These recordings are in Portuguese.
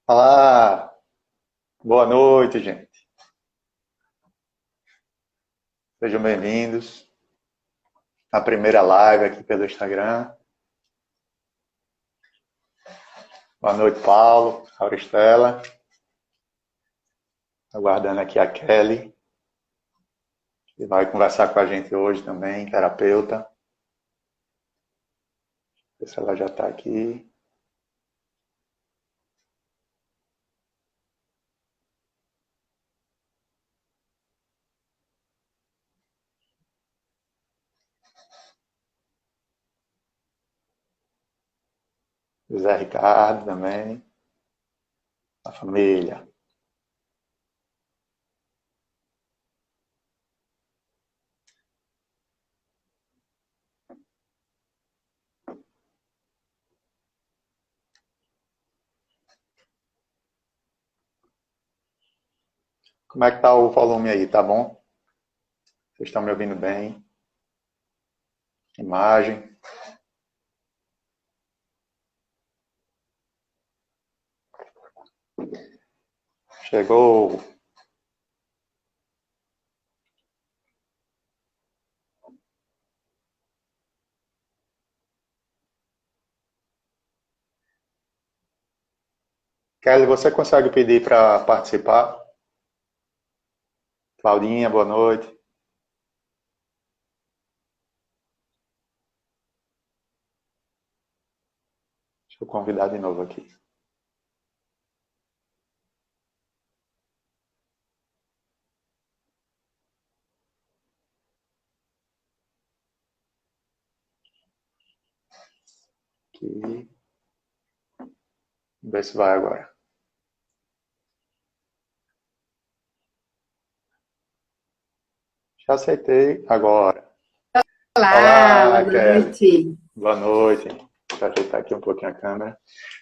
Olá, boa noite, gente. Sejam bem-vindos à primeira live aqui pelo Instagram. Boa noite, Paulo, Auristela. Aguardando aqui a Kelly, que vai conversar com a gente hoje também, terapeuta. Ver se ela já está aqui. José Ricardo também. A família. Como é que tá o volume aí? Tá bom? Vocês estão me ouvindo bem? Imagem. Chegou. Kelly, você consegue pedir para participar? Claudinha, boa noite. Deixa eu convidar de novo aqui. Aqui. Vamos ver se vai agora. Já aceitei agora. Olá, Olá, boa Kelly. noite. Boa noite. Deixa eu ajeitar aqui um pouquinho a câmera.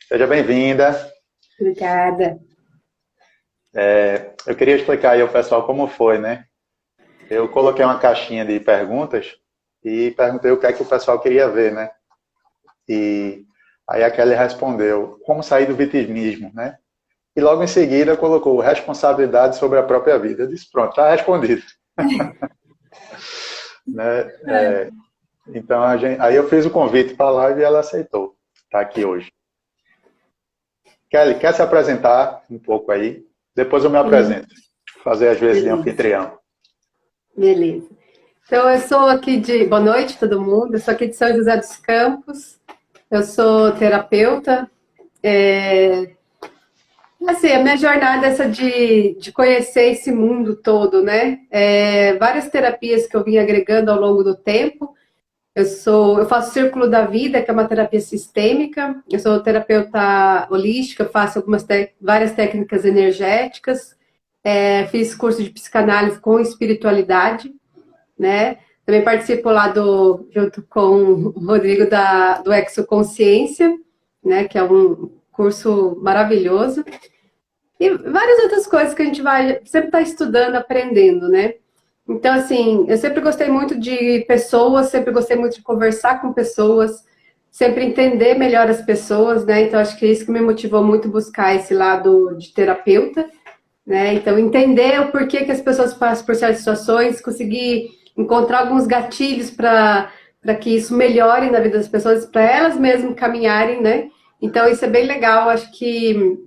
Seja bem-vinda. Obrigada. Eu queria explicar aí ao pessoal como foi, né? Eu coloquei uma caixinha de perguntas e perguntei o que é que o pessoal queria ver, né? E aí a Kelly respondeu como sair do vitimismo, né? E logo em seguida colocou responsabilidade sobre a própria vida. Eu disse, pronto, está respondido. Né? Então, aí eu fiz o convite para a live e ela aceitou. Está aqui hoje. Kelly, quer se apresentar um pouco aí? Depois eu me Sim, apresento. Fazer às vezes de beleza. anfitrião. Beleza. Então, eu sou aqui de... Boa noite, todo mundo. Eu sou aqui de São José dos Campos. Eu sou terapeuta. Assim, a minha jornada é essa de conhecer esse mundo todo, né? Várias terapias que eu vim agregando ao longo do tempo. Eu faço Círculo da Vida, que é uma terapia sistêmica. Eu sou terapeuta holística, eu faço várias técnicas energéticas. Fiz curso de psicanálise com espiritualidade, né? Também participo lá junto com o Rodrigo do Exoconsciência, né? Que é um curso maravilhoso. E várias outras coisas que a gente vai sempre estar estudando, aprendendo, né? Então, assim, eu sempre gostei muito de pessoas, sempre gostei muito de conversar com pessoas, sempre entender melhor as pessoas, né? Então, acho que é isso que me motivou muito buscar esse lado de terapeuta, né? Então, entender o porquê que as pessoas passam por certas situações, conseguir encontrar alguns gatilhos para que isso melhore na vida das pessoas, para elas mesmas caminharem, né? Então, isso é bem legal, acho que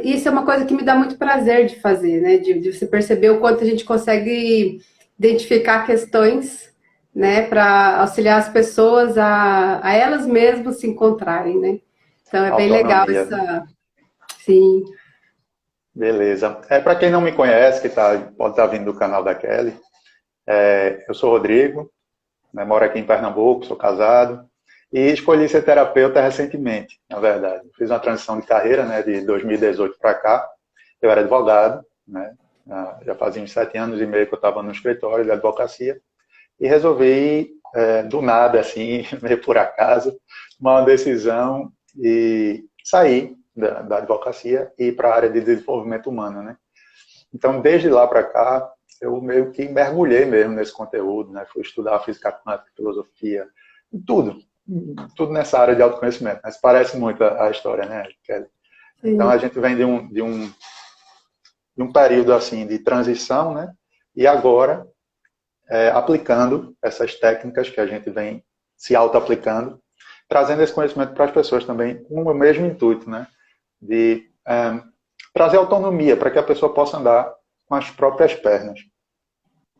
isso é uma coisa que me dá muito prazer de fazer, né? De você perceber o quanto a gente consegue identificar questões, né? Para auxiliar as pessoas a elas mesmas se encontrarem, né? Então, é bem legal Autonomia, né? essa... Sim. Beleza. Para quem não me conhece, pode estar vindo do canal da Kelly, eu sou Rodrigo, né, moro aqui em Pernambuco, sou casado, e escolhi ser terapeuta recentemente, na verdade. Fiz uma transição de carreira, né, de 2018 para cá. Eu era advogado, né, já fazia uns 7 anos e meio que eu estava no escritório de advocacia, e resolvi, do nada, assim, meio por acaso, tomar uma decisão e sair da advocacia e ir para a área de desenvolvimento humano, né? Então, desde lá para cá, eu meio que mergulhei mesmo nesse conteúdo, né? Fui estudar física quântica, filosofia, tudo nessa área de autoconhecimento. Mas parece muito a história, né, Kelly? Então, a gente vem de um período assim de transição, né? E agora, aplicando essas técnicas que a gente vem se auto-aplicando, trazendo esse conhecimento para as pessoas também, com o mesmo intuito, né? De trazer autonomia para que a pessoa possa andar com as próprias pernas.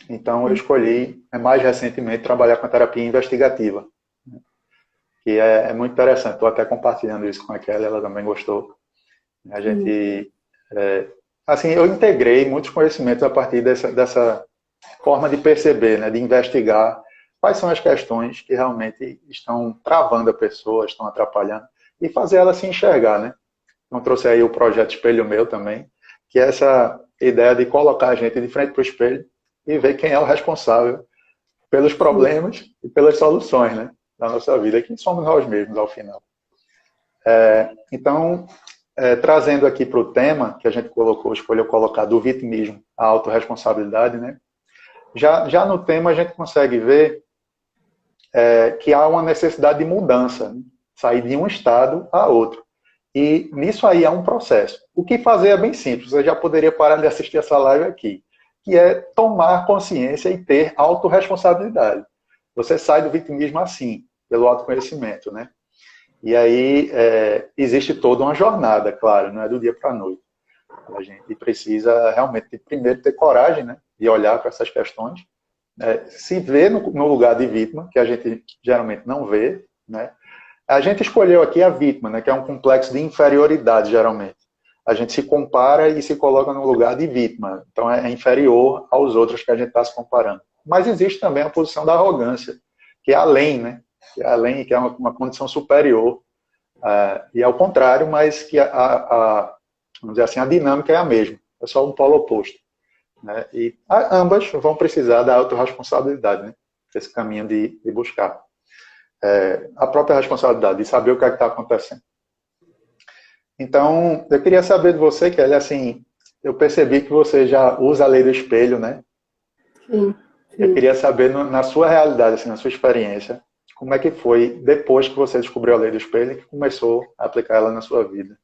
Então, eu escolhi, mais recentemente, trabalhar com a terapia investigativa, né? Que é muito interessante. Estou até compartilhando isso com a Kelly, ela também gostou. A gente, assim, eu integrei muitos conhecimentos a partir dessa forma de perceber, né? De investigar quais são as questões que realmente estão travando a pessoa, estão atrapalhando, e fazer ela se enxergar, né? Então, trouxe aí o projeto Espelho Meu também, que é essa ideia de colocar a gente de frente para o espelho e ver quem é o responsável pelos problemas e pelas soluções, né, da nossa vida, que somos nós mesmos, ao final. Então, trazendo aqui para o tema que a gente escolheu colocar do vitimismo à autorresponsabilidade, né, já no tema a gente consegue ver que há uma necessidade de mudança, né, sair de um estado a outro. E nisso aí há um processo. O que fazer é bem simples, você já poderia parar de assistir essa live aqui, que é tomar consciência e ter autorresponsabilidade. Você sai do vitimismo assim, pelo autoconhecimento, né? E aí existe toda uma jornada, claro, não é do dia para a noite. A gente precisa realmente, primeiro, ter coragem, né, de olhar para essas questões, se ver no lugar de vítima, que a gente geralmente não vê, né? A gente escolheu aqui a vítima, né, que é um complexo de inferioridade, geralmente. A gente se compara e se coloca no lugar de vítima. Então, é inferior aos outros que a gente está se comparando. Mas existe também a posição da arrogância, que é além, né? Que é além, que é uma condição superior. E ao contrário, mas que vamos dizer assim, a dinâmica é a mesma. É só um polo oposto, né? E ambas vão precisar da autorresponsabilidade, né? Esse caminho de buscar. A própria responsabilidade de saber o que é que está acontecendo. Então, eu queria saber de você, Kelly, assim, eu percebi que você já usa a lei do espelho, né? Sim. Eu queria saber, na sua realidade, assim, na sua experiência, como é que foi depois que você descobriu a lei do espelho e que começou a aplicar ela na sua vida.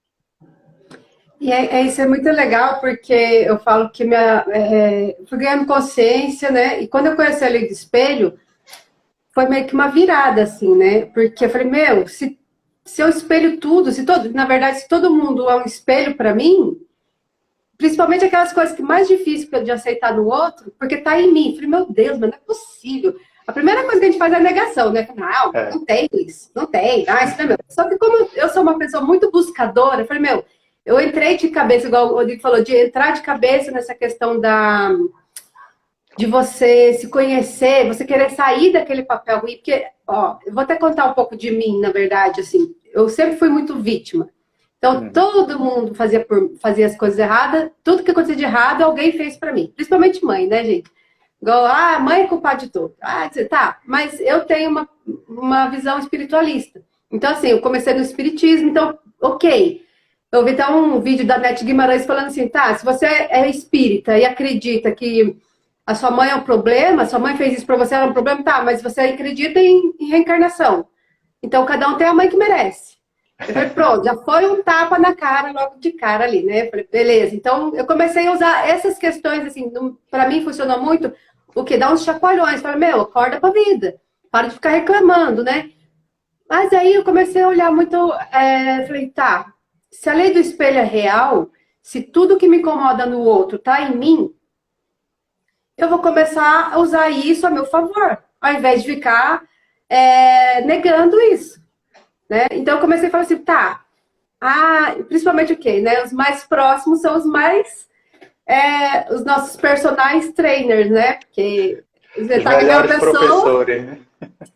E isso é muito legal, porque eu falo que fui ganhando consciência, né? E quando eu conheci a lei do espelho, foi meio que uma virada, assim, né? Porque eu falei, se eu espelho tudo, na verdade, se todo mundo é um espelho para mim, principalmente aquelas coisas que mais difícil de aceitar no outro, porque tá em mim. Eu falei, meu Deus, mas não é possível. A primeira coisa que a gente faz é a negação, né? Não tem isso, não tem. Isso não é meu. Só que como eu sou uma pessoa muito buscadora, eu falei, eu entrei de cabeça, igual o Rodrigo falou, de entrar de cabeça nessa questão de você se conhecer, você querer sair daquele papel ruim, porque, eu vou até contar um pouco de mim, na verdade, assim, eu sempre fui muito vítima. Então, todo mundo fazia as coisas erradas, tudo que acontecia de errado, alguém fez pra mim. Principalmente mãe, né, gente? Igual, mãe é culpada de tudo. Tá, mas eu tenho uma visão espiritualista. Então, assim, eu comecei no espiritismo, então, ok. Eu vi até um vídeo da Nete Guimarães falando assim, tá, se você é espírita e acredita que a sua mãe é um problema, sua mãe fez isso pra você, era um problema, tá, mas você acredita em reencarnação. Então, cada um tem a mãe que merece. Eu falei, pronto, já foi um tapa na cara, logo de cara ali, né? Eu falei, beleza. Então, eu comecei a usar essas questões, assim, pra mim funcionou muito, o que? Dar uns chacoalhões. Falei, acorda pra vida. Para de ficar reclamando, né? Mas aí eu comecei a olhar muito, falei, tá, se a lei do espelho é real, se tudo que me incomoda no outro tá em mim, eu vou começar a usar isso a meu favor, ao invés de ficar negando isso, né? Então eu comecei a falar assim, tá, principalmente o quê, né? Os mais próximos são os nossos personagens trainers, né? Porque você Os tá com uma pessoa, professores, né?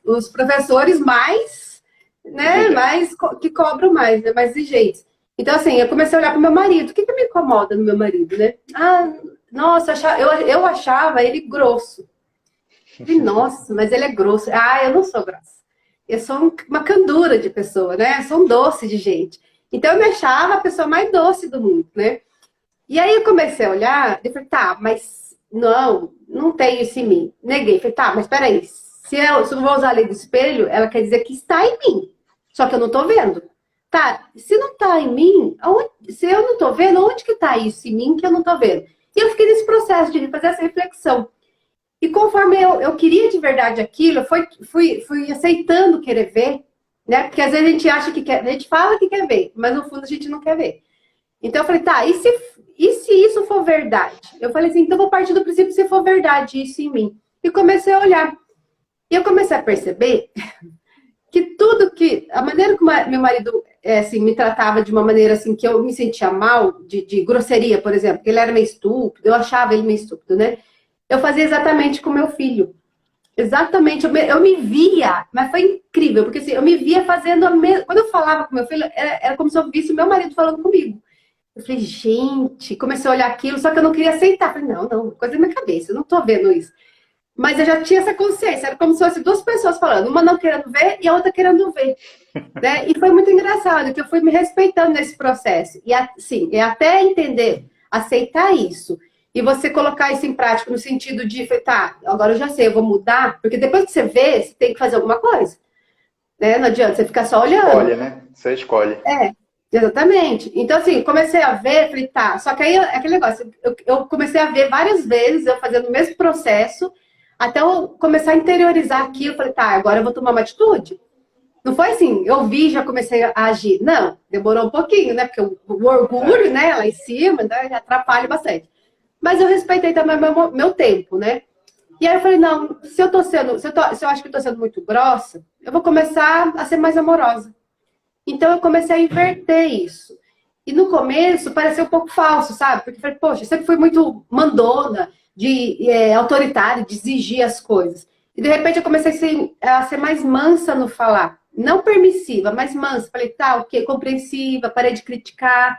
os professores mais, né? Que cobram mais, né? Mais exigentes. Então, assim, eu comecei a olhar pro meu marido. O que me incomoda no meu marido, né? Nossa, eu achava ele grosso. Falei, nossa, mas ele é grosso. Eu não sou grossa. Eu sou uma candura de pessoa, né? Eu sou um doce de gente. Então, eu me achava a pessoa mais doce do mundo, né? E aí, eu comecei a olhar e falei, tá, mas não tem isso em mim. Neguei. Falei, tá, mas peraí. Se eu não vou usar a lei do espelho, ela quer dizer que está em mim. Só que eu não tô vendo. tá, se não tá em mim, se eu não tô vendo, onde que tá isso em mim que eu não tô vendo? E eu fiquei nesse processo de fazer essa reflexão. E conforme eu queria de verdade aquilo, eu fui aceitando querer ver, né? Porque às vezes a gente acha que quer, a gente fala que quer ver, mas no fundo a gente não quer ver. Então eu falei, tá, e se isso for verdade? Eu falei assim, então eu vou partir do princípio se for verdade isso em mim. E comecei a olhar. E eu comecei a perceber que tudo que... A maneira que meu marido assim, me tratava de uma maneira assim, que eu me sentia mal, de grosseria, por exemplo, que ele era meio estúpido, eu achava ele meio estúpido, né? Eu fazia exatamente com meu filho. Exatamente, eu me via, mas foi incrível, porque assim, eu me via fazendo a mesma... Quando eu falava com meu filho, era como se eu visse o meu marido falando comigo. Eu falei, gente, comecei a olhar aquilo, só que eu não queria aceitar. Eu falei, não, coisa da minha cabeça, eu não tô vendo isso. Mas eu já tinha essa consciência, era como se fossem duas pessoas falando, uma não querendo ver e a outra querendo ver. Né? E foi muito engraçado, que eu fui me respeitando nesse processo. E assim, até entender, aceitar isso, e você colocar isso em prática no sentido de, tá, agora eu já sei, eu vou mudar, porque depois que você vê, você tem que fazer alguma coisa. Né? Não adianta você ficar só olhando. Escolhe, né? Você escolhe. Exatamente. Então, assim, comecei a ver, falei, tá. Só que aí, aquele negócio, eu comecei a ver várias vezes, eu fazendo o mesmo processo, até eu começar a interiorizar aquilo. Falei, tá, agora eu vou tomar uma atitude. Não foi assim, eu vi e já comecei a agir. Não, demorou um pouquinho, né? Porque o orgulho, né, lá em cima, né, atrapalha bastante. Mas eu respeitei também meu tempo, né? E aí eu falei, não, se eu acho que eu tô sendo muito grossa, eu vou começar a ser mais amorosa. Então eu comecei a inverter isso. E no começo pareceu um pouco falso, sabe? Porque eu falei, poxa, eu sempre fui muito mandona, autoritária, de exigir as coisas. E de repente eu comecei a ser mais mansa no falar. Não permissiva, mas mansa. Falei, tá, ok, compreensiva, parei de criticar.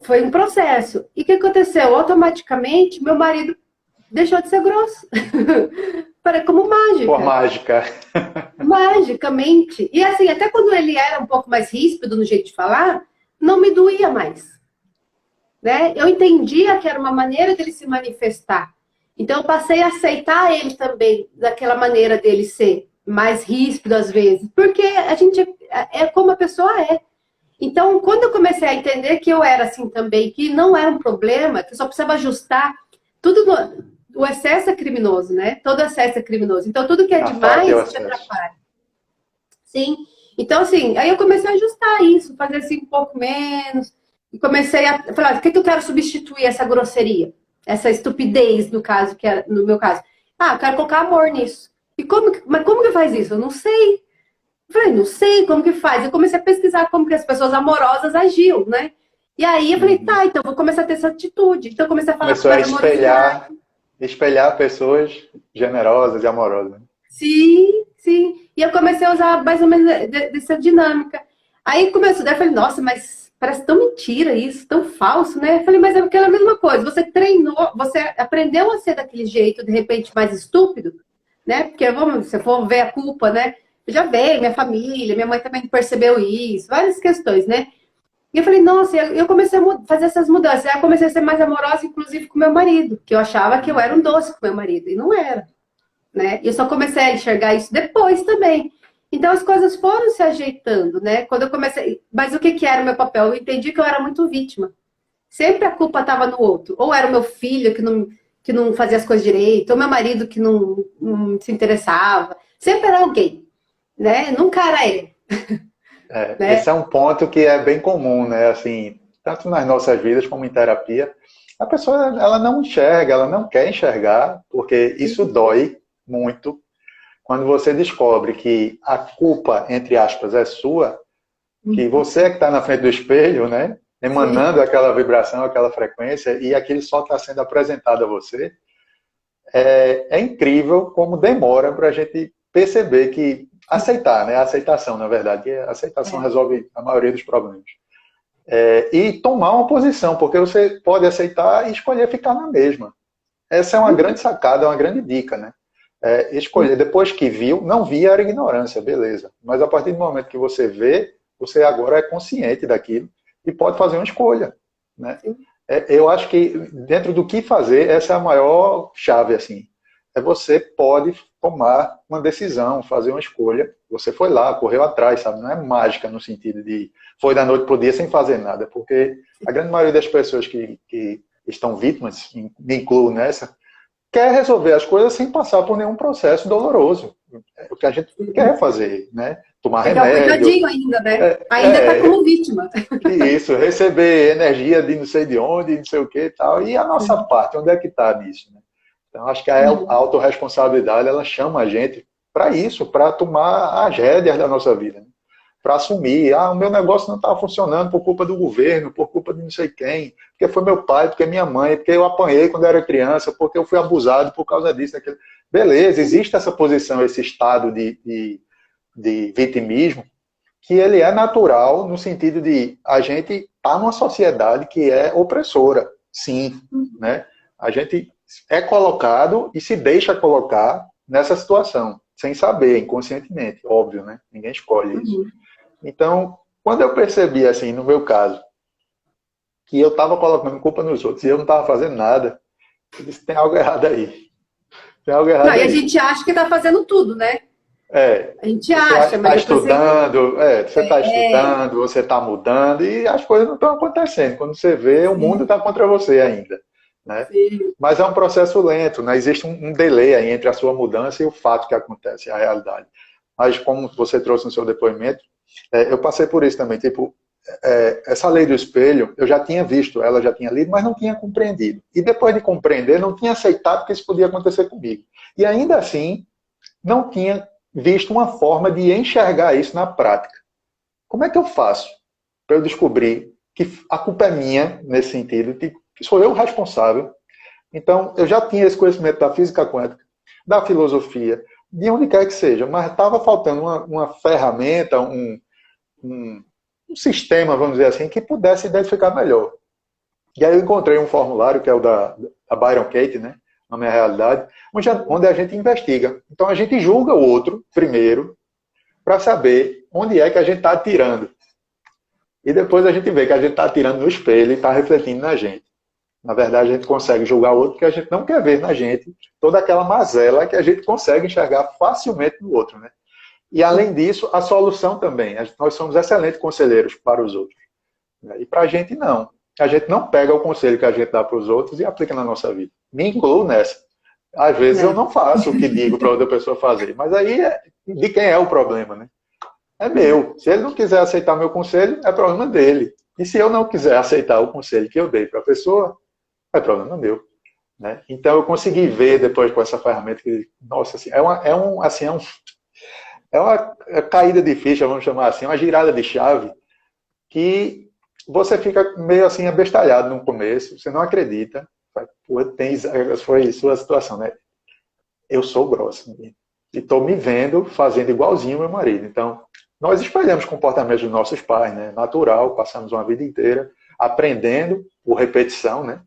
Foi um processo. E o que aconteceu? Automaticamente, meu marido deixou de ser grosso. Como mágica. Por mágica. Magicamente. E assim, até quando ele era um pouco mais ríspido no jeito de falar, não me doía mais. Né? Eu entendia que era uma maneira dele se manifestar. Então eu passei a aceitar ele também, daquela maneira dele ser mais ríspido às vezes. Porque a gente é como a pessoa é. Então, quando eu comecei a entender que eu era assim também, que não era um problema, que eu só precisava ajustar, o excesso é criminoso, né? Todo excesso é criminoso. Então, tudo que é demais te atrapalha. Sim. Então, assim, aí eu comecei a ajustar isso, fazer assim um pouco menos. E comecei a falar, o que eu quero substituir essa grosseria? Essa estupidez, no meu caso. Ah, eu quero colocar amor nisso. Mas como que faz isso? Eu não sei. Eu falei, não sei como que faz. Eu comecei a pesquisar como que as pessoas amorosas agiam, né? E aí eu falei, tá, então vou começar a ter essa atitude. Então eu comecei a falar Começou a espelhar pessoas generosas e amorosas. Sim, sim. E eu comecei a usar mais ou menos dessa dinâmica. Aí começou, daí eu falei, nossa, mas parece tão mentira isso, tão falso, né? Eu falei, mas é porque é a mesma coisa. Você treinou, você aprendeu a ser daquele jeito, de repente, mais estúpido, né? Porque, se for ver a culpa, né? Eu já veio, minha família, minha mãe também percebeu isso, várias questões, né? E eu falei, nossa, eu comecei a fazer essas mudanças. Aí eu comecei a ser mais amorosa, inclusive, com meu marido, que eu achava que eu era um doce com meu marido, e não era. Né? E eu só comecei a enxergar isso depois também. Então as coisas foram se ajeitando, né? Quando eu comecei. Mas o que era o meu papel? Eu entendi que eu era muito vítima. Sempre a culpa estava no outro. Ou era o meu filho que não fazia as coisas direito, ou meu marido que não se interessava. Sempre era alguém, né? Nunca era ele. Né? Esse é um ponto que é bem comum, né? Assim, tanto nas nossas vidas como em terapia. A pessoa, ela não enxerga, ela não quer enxergar, porque isso dói muito. Quando você descobre que a culpa, entre aspas, é sua, que você é que está na frente do espelho, né? Emanando aquela vibração, aquela frequência, e aquilo só está sendo apresentado a você, é incrível como demora para a gente perceber que aceitar, né? A aceitação, na verdade, a aceitação resolve a maioria dos problemas. E tomar uma posição, porque você pode aceitar e escolher ficar na mesma. Essa é uma grande sacada, é uma grande dica, né? Escolher, depois que viu, não via era ignorância, beleza. Mas a partir do momento que você vê, você agora é consciente daquilo e pode fazer uma escolha, né? Eu acho que dentro do que fazer, essa é a maior chave, assim. você pode tomar uma decisão, fazer uma escolha. Você foi lá, correu atrás, sabe? Não é mágica no sentido de foi da noite para o dia sem fazer nada, porque a grande maioria das pessoas que estão vítimas, me incluo nessa, quer resolver as coisas sem passar por nenhum processo doloroso. É o que a gente quer fazer, né? Tomar Porque é um remédio. cuidadinho ainda, né? Ainda está como vítima. Isso, receber energia de não sei de onde, não sei o que e tal. E a nossa parte, onde é que está nisso, né? Então, acho que a autorresponsabilidade, ela chama a gente para isso, para tomar as rédeas da nossa vida, né? Para assumir, o meu negócio não estava funcionando por culpa do governo, por culpa de não sei quem, porque foi meu pai, porque minha mãe, porque eu apanhei quando eu era criança, porque eu fui abusado por causa disso, daquilo. Beleza, existe essa posição, esse estado de vitimismo, que ele é natural no sentido de a gente está numa sociedade que é opressora, sim, né? A gente é colocado e se deixa colocar nessa situação, sem saber, inconscientemente, óbvio, né? Ninguém escolhe isso. Então, quando eu percebi, assim, no meu caso, que eu estava colocando culpa nos outros e eu não estava fazendo nada, eu disse, tem algo errado aí. Tem algo errado aí. E a gente acha que está fazendo tudo, né? A gente Você acha, está estudando, você está estudando, você está mudando e as coisas não estão acontecendo. Quando você vê, o mundo está contra você ainda. Né? Mas é um processo lento, né? Existe um delay aí entre a sua mudança e o fato que acontece, a realidade. Mas como você trouxe no seu depoimento, eu passei por isso também. Tipo, essa lei do espelho, eu já tinha visto, ela já tinha lido, mas não tinha compreendido. E depois de compreender, não tinha aceitado que isso podia acontecer comigo. E ainda assim, não tinha visto uma forma de enxergar isso na prática. Como é que eu faço para eu descobrir que a culpa é minha, nesse sentido, que sou eu o responsável? Então, eu já tinha esse conhecimento da física quântica, da filosofia, de onde quer que seja, mas estava faltando uma ferramenta, um sistema, vamos dizer assim, que pudesse identificar melhor. E aí eu encontrei um formulário, que é o da Byron Katie, né? Na minha realidade, onde a gente investiga. Então a gente julga o outro primeiro para saber onde é que a gente está atirando. E depois a gente vê que a gente está atirando no espelho e está refletindo na gente. Na verdade, a gente consegue julgar o outro porque a gente não quer ver na gente toda aquela mazela que a gente consegue enxergar facilmente no outro. Né? E além disso, a solução também. Nós somos excelentes conselheiros para os outros. E para a gente não. A gente não pega o conselho que a gente dá para os outros e aplica na nossa vida. Me incluo nessa. Às vezes eu não faço o que digo para outra pessoa fazer, mas aí de quem é o problema, né? É meu. Se ele não quiser aceitar meu conselho, é problema dele. E se eu não quiser aceitar o conselho que eu dei para a pessoa, é problema meu. Né? Então eu consegui ver depois com essa ferramenta que, nossa, assim, é uma caída de ficha, vamos chamar assim, uma girada de chave que você fica meio assim abestalhado no começo, você não acredita. Foi sua situação, né? Eu sou grossa e estou me vendo fazendo igualzinho meu marido. Então, nós espelhamos comportamentos dos nossos pais, né? Natural, passamos uma vida inteira aprendendo por repetição, né?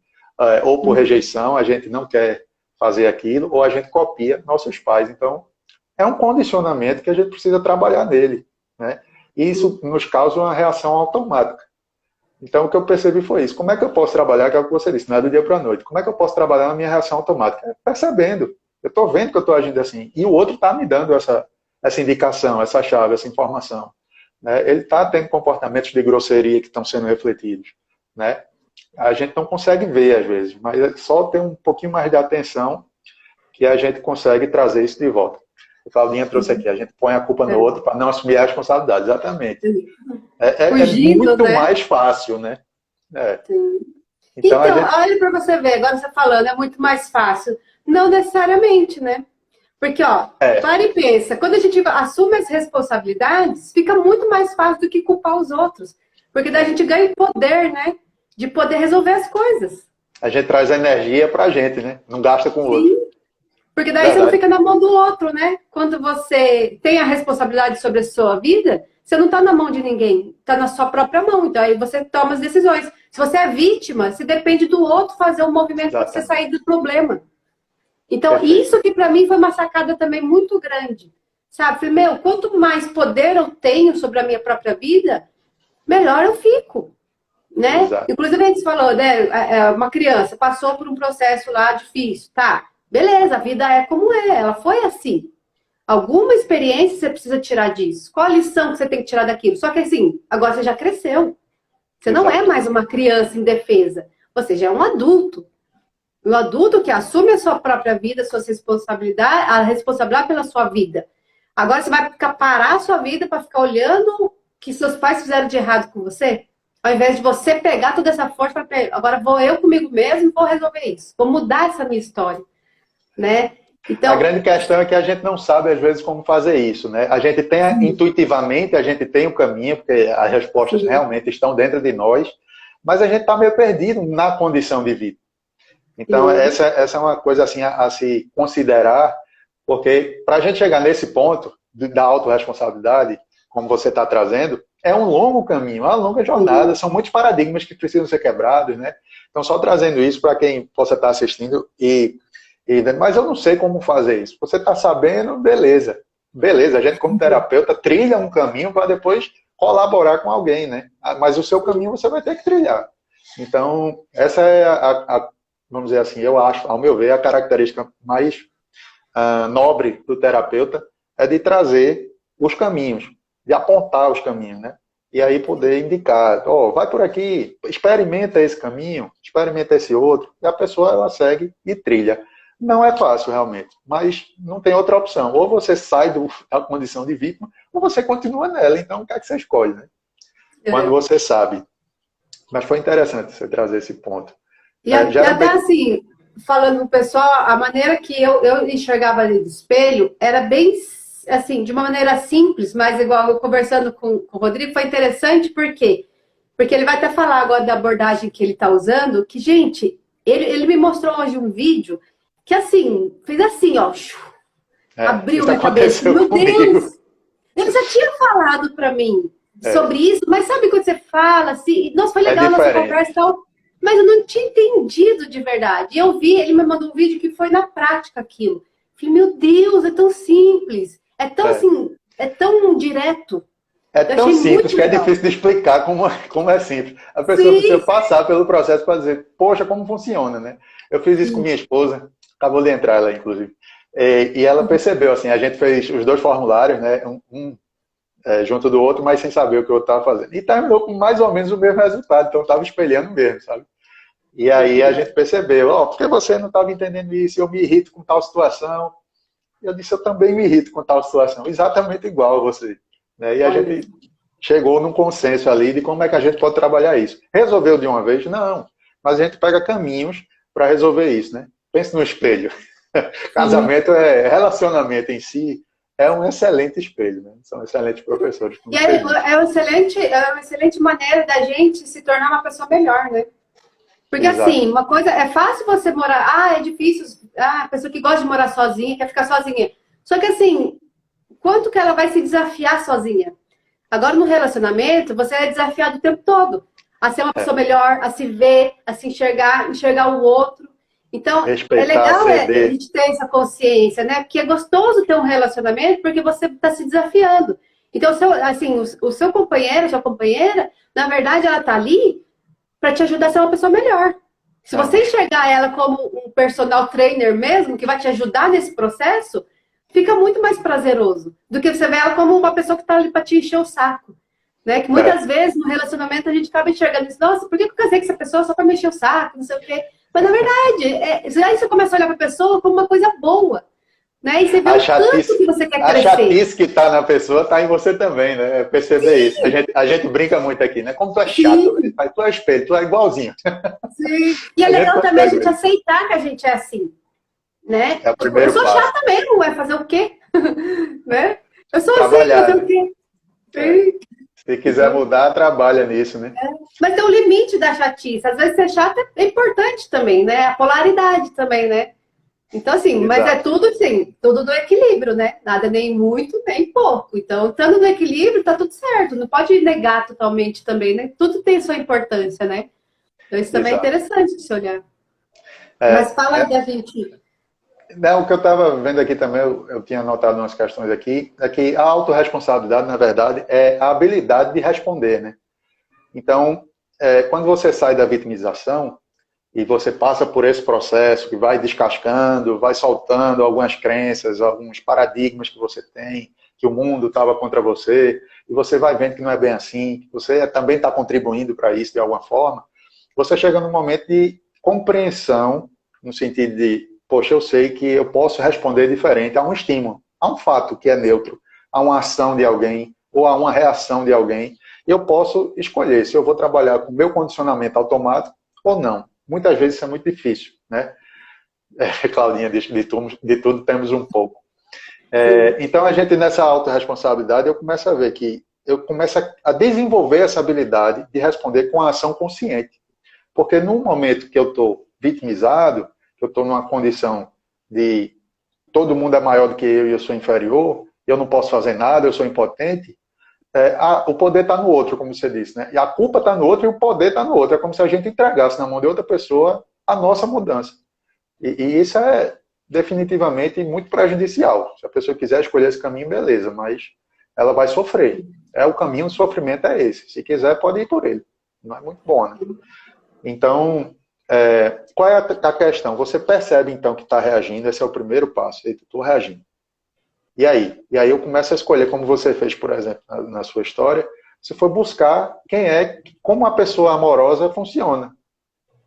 Ou por rejeição, a gente não quer fazer aquilo, ou a gente copia nossos pais. Então, é um condicionamento que a gente precisa trabalhar nele, né? E isso nos causa uma reação automática. Então, o que eu percebi foi isso. Como é que eu posso trabalhar, que é o que você disse, não é do dia para a noite. Como é que eu posso trabalhar na minha reação automática? Percebendo. Eu estou vendo que eu estou agindo assim. E o outro está me dando essa indicação, essa chave, essa informação. Né? Ele está tendo comportamentos de grosseria que estão sendo refletidos. Né? A gente não consegue ver, às vezes, mas é só ter um pouquinho mais de atenção que a gente consegue trazer isso de volta. A Claudinha trouxe aqui, a gente põe a culpa no outro para não assumir a responsabilidade, exatamente. É muito mais fácil, né? Então olha para você ver, agora você falando, é muito mais fácil. Não necessariamente, né? Porque, para e pensa, quando a gente assume as responsabilidades, fica muito mais fácil do que culpar os outros. Porque daí a gente ganha o poder, né? De poder resolver as coisas. A gente traz a energia pra gente, né? Não gasta com o outro. Porque daí você não fica na mão do outro, né? Quando você tem a responsabilidade sobre a sua vida, você não está na mão de ninguém, está na sua própria mão. Então aí você toma as decisões. Se você é vítima, você depende do outro fazer um movimento para você sair do problema. Então isso que para mim foi uma sacada também muito grande. Sabe? Falei, quanto mais poder eu tenho sobre a minha própria vida, melhor eu fico. Né? Inclusive a gente falou, né? Uma criança passou por um processo lá difícil, tá? Beleza, a vida é como é, ela foi assim. Alguma experiência você precisa tirar disso. Qual a lição que você tem que tirar daquilo? Só que assim, agora você já cresceu. Você não é Exato. mais uma criança indefesa. Você já é um adulto. Um adulto que assume a sua própria vida, suas responsabilidades, a responsabilidade pela sua vida. Agora você vai ficar parar a sua vida para ficar olhando o que seus pais fizeram de errado com você? Ao invés de você pegar toda essa força para agora vou eu comigo mesmo e vou resolver isso. Vou mudar essa minha história, né? A Então, grande questão é que a gente não sabe, às vezes, como fazer isso, né? A gente tem, intuitivamente, a gente tem o caminho, porque as respostas sim, realmente estão dentro de nós, mas a gente está meio perdido na condição de vida. Então, sim, essa é uma coisa assim a se considerar, porque para a gente chegar nesse ponto da autorresponsabilidade, como você está trazendo, é um longo caminho, uma longa sim. jornada, são muitos paradigmas que precisam ser quebrados, né? Então, só trazendo isso para quem possa estar assistindo mas eu não sei como fazer isso. Você está sabendo, beleza. Beleza, a gente como terapeuta trilha um caminho para depois colaborar com alguém, né? Mas o seu caminho você vai ter que trilhar. Então, essa é vamos dizer assim, eu acho, ao meu ver, a característica mais nobre do terapeuta é de trazer os caminhos, de apontar os caminhos, né? E aí poder indicar, vai por aqui, experimenta esse caminho, experimenta esse outro, e a pessoa ela segue e trilha. Não é fácil, realmente, mas não tem outra opção. Ou você sai da condição de vítima, ou você continua nela. Então, o que é que você escolhe, né? Quando É. você sabe. Mas foi interessante você trazer esse ponto. E até Geralmente, assim, falando pro pessoal, a maneira que eu enxergava ali do espelho era bem, assim, de uma maneira simples, mas igual eu conversando com o Rodrigo, foi interessante, por quê? Porque ele vai até falar agora da abordagem que ele está usando, que, gente, ele me mostrou hoje um vídeo que, assim, fez assim, ó, abriu isso minha cabeça. aconteceu Meu comigo. Deus! Ele já tinha falado para mim É, sobre isso, mas sabe quando você fala assim, nossa, foi é legal a nossa diferente. conversa e tal, mas eu não tinha entendido de verdade. E eu vi, ele me mandou um vídeo que foi na prática aquilo. Falei, meu Deus, é tão simples, é tão É. assim, é tão direto. É Eu tão achei simples muito que é legal. difícil de explicar como é simples. A pessoa precisa Sim, passar pelo processo para dizer, poxa, como funciona, né? Eu fiz isso com sim. minha esposa, acabou de entrar ela, inclusive. E ela percebeu, assim, a gente fez os dois formulários, né? Junto do outro, mas sem saber o que o outro estava fazendo. E terminou com mais ou menos o mesmo resultado, então estava espelhando mesmo, sabe? E aí a gente percebeu, por que você não estava entendendo isso? Eu me irrito com tal situação. Eu disse, eu também me irrito com tal situação, exatamente igual a você. Né? E a Olha, gente chegou num consenso ali de como é que a gente pode trabalhar isso. Resolveu de uma vez? Não. Mas a gente pega caminhos para resolver isso, né? Pense no espelho. sim. Relacionamento em si é um excelente espelho, né? São excelentes professores, E como você aí, disse. é uma excelente maneira da gente se tornar uma pessoa melhor, né? Porque Exato. assim, uma coisa é fácil você morar, é difícil, a pessoa que gosta de morar sozinha, quer ficar sozinha. Só que assim, quanto que ela vai se desafiar sozinha? Agora no relacionamento, você é desafiado o tempo todo a ser uma É. pessoa melhor, a se ver, a se enxergar, enxergar o outro. Então, é Respeitar, legal a ceder. gente ter essa consciência, né? Porque é gostoso ter um relacionamento porque você está se desafiando. Então, o seu companheiro, sua companheira, na verdade, ela está ali para te ajudar a ser uma pessoa melhor. Se você Aham. enxergar ela como um personal trainer mesmo, que vai te ajudar nesse processo, fica muito mais prazeroso do que você ver ela como uma pessoa que está ali para te encher o saco. Né? Que É, muitas vezes no relacionamento a gente acaba enxergando isso, nossa, por que eu casei com essa pessoa só para mexer o saco, não sei o quê. Mas na verdade, aí você começa a olhar para a pessoa como uma coisa boa. Né? E você vê A o tanto que você quer a crescer. chatice que está na pessoa está em você também, né? É perceber isso. A gente brinca muito aqui, né? Como tu é chato, Sim, velho. Tu é espelho, tu é igualzinho. sim. E é A gente legal também a consegue gente ver. aceitar que a gente é assim. Né? É o Tipo, eu primeiro sou passo. chata mesmo, vai fazer o quê? Né? Eu sou assim, Trabalhar, fazer o né? quê? É. Sim. Se quiser Então, mudar, trabalha nisso, né? mas tem um limite da chatice. Às vezes ser chata é importante também, né? A polaridade também, né? Então, assim, mas é Exato. tudo assim, tudo do equilíbrio, né? Nada nem muito, nem pouco. Então, estando no equilíbrio, tá tudo certo. Não pode negar totalmente também, né? Tudo tem sua importância, né? Então, isso também é Exato. interessante de se olhar. Mas É, fala aí da gente. Não, o que eu estava vendo aqui também, eu tinha anotado umas questões aqui, é que a autorresponsabilidade, na verdade, é a habilidade de responder, né? Então, quando você sai da vitimização, e você passa por esse processo que vai descascando, vai soltando algumas crenças, alguns paradigmas que você tem, que o mundo estava contra você, e você vai vendo que não é bem assim, que você também está contribuindo para isso de alguma forma, você chega num momento de compreensão, no sentido de, poxa, eu sei que eu posso responder diferente a um estímulo, a um fato que é neutro, a uma ação de alguém, ou a uma reação de alguém, e eu posso escolher se eu vou trabalhar com o meu condicionamento automático ou não. Muitas vezes isso é muito difícil, né? Claudinha, de tudo temos um pouco. Então, a gente, nessa autorresponsabilidade, eu começo a ver que eu começo a desenvolver essa habilidade de responder com a ação consciente. Porque no momento que eu estou vitimizado, que eu estou numa condição de todo mundo é maior do que eu e eu sou inferior, eu não posso fazer nada, eu sou impotente, o poder está no outro, como você disse, né? E a culpa está no outro e o poder está no outro. É como se a gente entregasse na mão de outra pessoa a nossa mudança. E isso é definitivamente muito prejudicial. Se a pessoa quiser escolher esse caminho, beleza, mas ela vai sofrer. O caminho do sofrimento é esse. Se quiser, pode ir por ele. Não é muito bom, né? Então, qual é a questão? Você percebe, então, que está reagindo, esse é o primeiro passo. Eita, estou reagindo. E aí? E aí eu começo a escolher, como você fez, por exemplo, na sua história, você foi buscar como a pessoa amorosa funciona.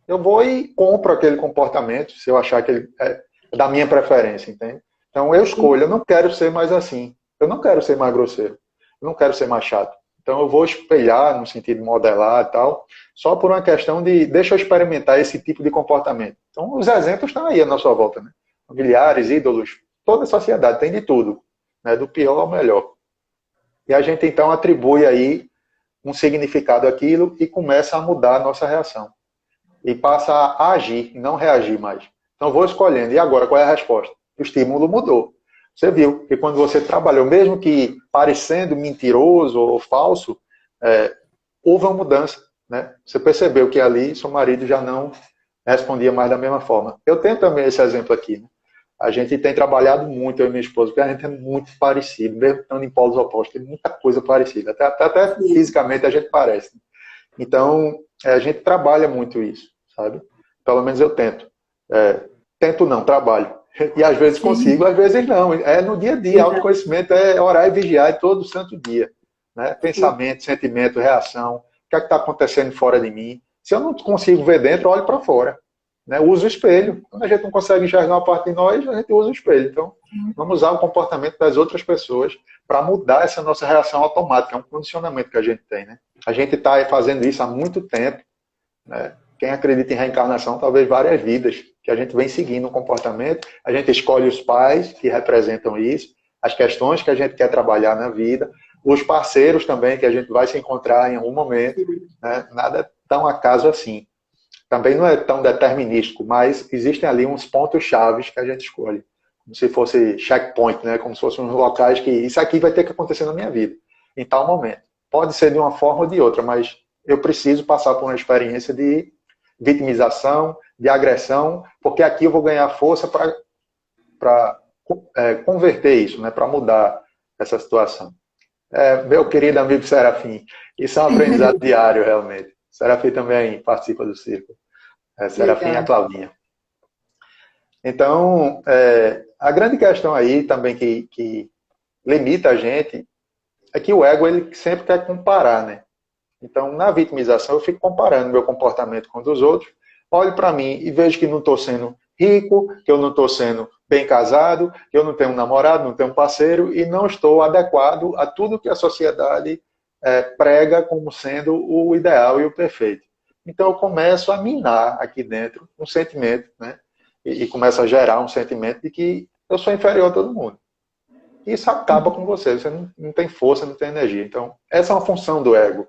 Eu vou e compro aquele comportamento, se eu achar que ele é da minha preferência, entende? Então eu escolho, eu não quero ser mais assim, eu não quero ser mais grosseiro, eu não quero ser mais chato. Então eu vou espelhar, no sentido de modelar e tal, só por uma questão de, deixa eu experimentar esse tipo de comportamento. Então os exemplos estão aí à nossa volta, né? Familiares, ídolos, toda a sociedade, tem de tudo, né? Do pior ao melhor. E a gente então atribui aí um significado àquilo e começa a mudar a nossa reação. E passa a agir, não reagir mais. Então vou escolhendo. E agora, qual é a resposta? O estímulo mudou. Você viu que quando você trabalhou, mesmo que parecendo mentiroso ou falso, houve uma mudança, né? Você percebeu que ali seu marido já não respondia mais da mesma forma. Eu tenho também esse exemplo aqui, né? A gente tem trabalhado muito, eu e minha esposa, porque a gente é muito parecido, mesmo estando em polos opostos, tem muita coisa parecida. Até fisicamente a gente parece. Então, a gente trabalha muito isso, sabe? Pelo menos eu tento. Tento não, trabalho. E às vezes consigo, às vezes não. É no dia a dia. Autoconhecimento é orar e vigiar todo santo dia. Né? Pensamento, sentimento, reação. O que é que está acontecendo fora de mim? Se eu não consigo ver dentro, olho para fora. Né? Uso o espelho. Quando a gente não consegue enxergar uma parte de nós, a gente usa o espelho. Então, vamos usar o comportamento das outras pessoas para mudar essa nossa reação automática. É um condicionamento que a gente tem. Né? A gente está fazendo isso há muito tempo. Né? Quem acredita em reencarnação, talvez várias vidas, que a gente vem seguindo um comportamento, a gente escolhe os pais que representam isso, as questões que a gente quer trabalhar na vida, os parceiros também que a gente vai se encontrar em algum momento, né? Nada é tão acaso assim. Também não é tão determinístico, mas existem ali uns pontos chaves que a gente escolhe, como se fosse checkpoint, né? Como se fossem uns locais que isso aqui vai ter que acontecer na minha vida, em tal momento. Pode ser de uma forma ou de outra, mas eu preciso passar por uma experiência de vitimização, de agressão, porque aqui eu vou ganhar força para converter isso, né, para mudar essa situação. Meu querido amigo Serafim, isso é um aprendizado diário, realmente. Serafim também participa do círculo. Serafim e a Claudinha. Então, a grande questão aí também que limita a gente é que o ego ele sempre quer comparar, né? Então, na vitimização, eu fico comparando meu comportamento com o dos outros, olho para mim e vejo que não estou sendo rico, que eu não estou sendo bem casado, que eu não tenho um namorado, não tenho um parceiro e não estou adequado a tudo que a sociedade prega como sendo o ideal e o perfeito. Então, eu começo a minar aqui dentro um sentimento, né? E começo a gerar um sentimento de que eu sou inferior a todo mundo. Isso acaba com você não tem força, não tem energia. Então, essa é uma função do ego.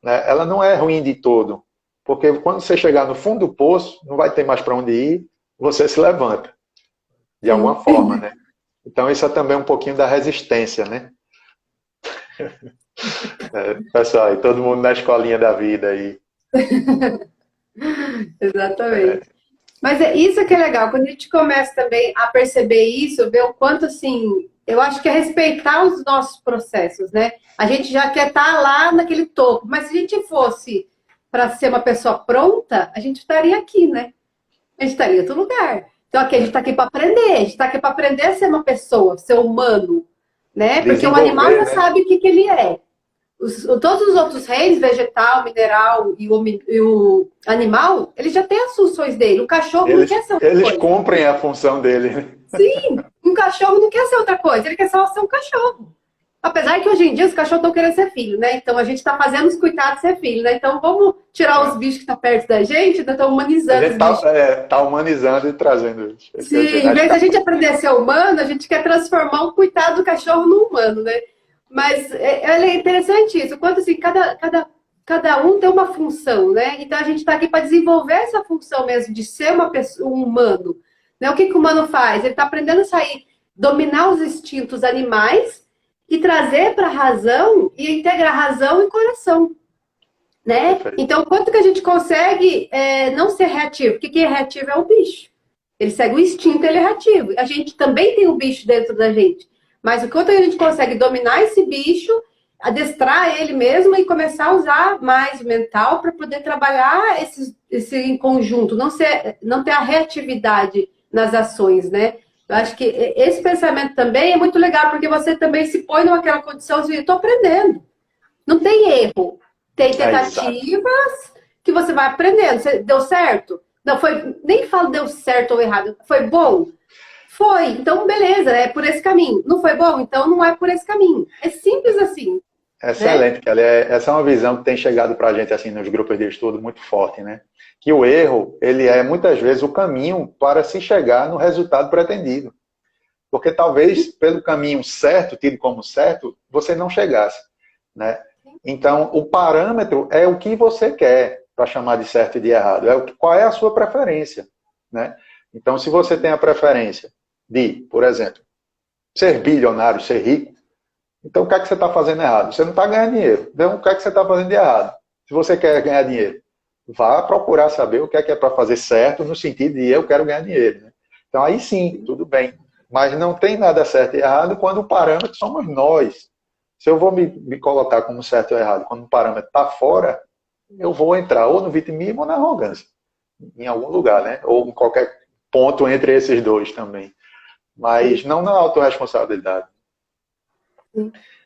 Né? Ela não é ruim de todo, porque quando você chegar no fundo do poço, não vai ter mais para onde ir, você se levanta, de alguma forma, né? Então isso é também um pouquinho da resistência, né? Pessoal, e todo mundo na escolinha da vida aí. Exatamente. Mas isso que é legal, quando a gente começa também a perceber isso, ver o quanto, assim, eu acho que é respeitar os nossos processos, né? A gente já quer estar lá naquele topo, mas se a gente fosse para ser uma pessoa pronta, a gente estaria aqui, né? A gente estaria em outro lugar. Então aqui a gente está aqui para aprender, a gente está aqui para aprender a ser uma pessoa, ser humano, né? Porque o animal já sabe o que ele é. Todos os outros reinos, vegetal, mineral e o animal, ele já tem as funções dele. O cachorro não quer ser outra coisa. Eles cumprem a função dele. Sim, um cachorro não quer ser outra coisa, ele quer só ser um cachorro. Apesar que hoje em dia os cachorros estão querendo ser filho, né? Então a gente está fazendo os coitados ser filho, né? Então vamos tirar os bichos que estão perto da gente, estão humanizando os bichos. Tá humanizando e trazendo isso. Sim, em vez da gente aprender a ser humano, a gente quer transformar o coitado do cachorro no humano, né? Mas é interessante isso, quanto assim, cada um tem uma função, né? Então a gente está aqui para desenvolver essa função mesmo de ser uma pessoa, um humano. Né? O que o humano faz? Ele está aprendendo a sair, dominar os instintos animais e trazer para a razão e integrar razão e coração. Né? Então, quanto que a gente consegue não ser reativo? O que é reativo? É o bicho. Ele segue o instinto, ele é reativo. A gente também tem o bicho dentro da gente. Mas o quanto a gente consegue dominar esse bicho, adestrar ele mesmo e começar a usar mais o mental para poder trabalhar esse em conjunto, não ter a reatividade nas ações, né? Eu acho que esse pensamento também é muito legal, porque você também se põe naquela condição de estou aprendendo. Não tem erro. Tem tentativas que você vai aprendendo. Você, deu certo? Não, foi. Nem falo deu certo ou errado. Foi bom? Foi. Então, beleza, é por esse caminho. Não foi bom? Então não é por esse caminho. É simples assim. Excelente, né? Kelly. Essa é uma visão que tem chegado para a gente assim, nos grupos de estudo muito forte, né? Que o erro, ele é muitas vezes o caminho para se chegar no resultado pretendido. Porque talvez pelo caminho certo, tido como certo, você não chegasse, né? Então, o parâmetro é o que você quer para chamar de certo e de errado. Qual é a sua preferência, né? Então, se você tem a preferência de, por exemplo, ser bilionário, ser rico, então o que é que você está fazendo errado? Você não está ganhando dinheiro. Então, o que é que você está fazendo de errado? Se você quer ganhar dinheiro, vá procurar saber o que é para fazer certo, no sentido de eu quero ganhar dinheiro, né? Então, aí sim, tudo bem. Mas não tem nada certo e errado quando o parâmetro somos nós. Se eu vou me colocar como certo ou errado, quando o parâmetro está fora, eu vou entrar ou no vitimismo ou na arrogância. Em algum lugar, né? Ou em qualquer ponto entre esses dois também. Mas não na autorresponsabilidade.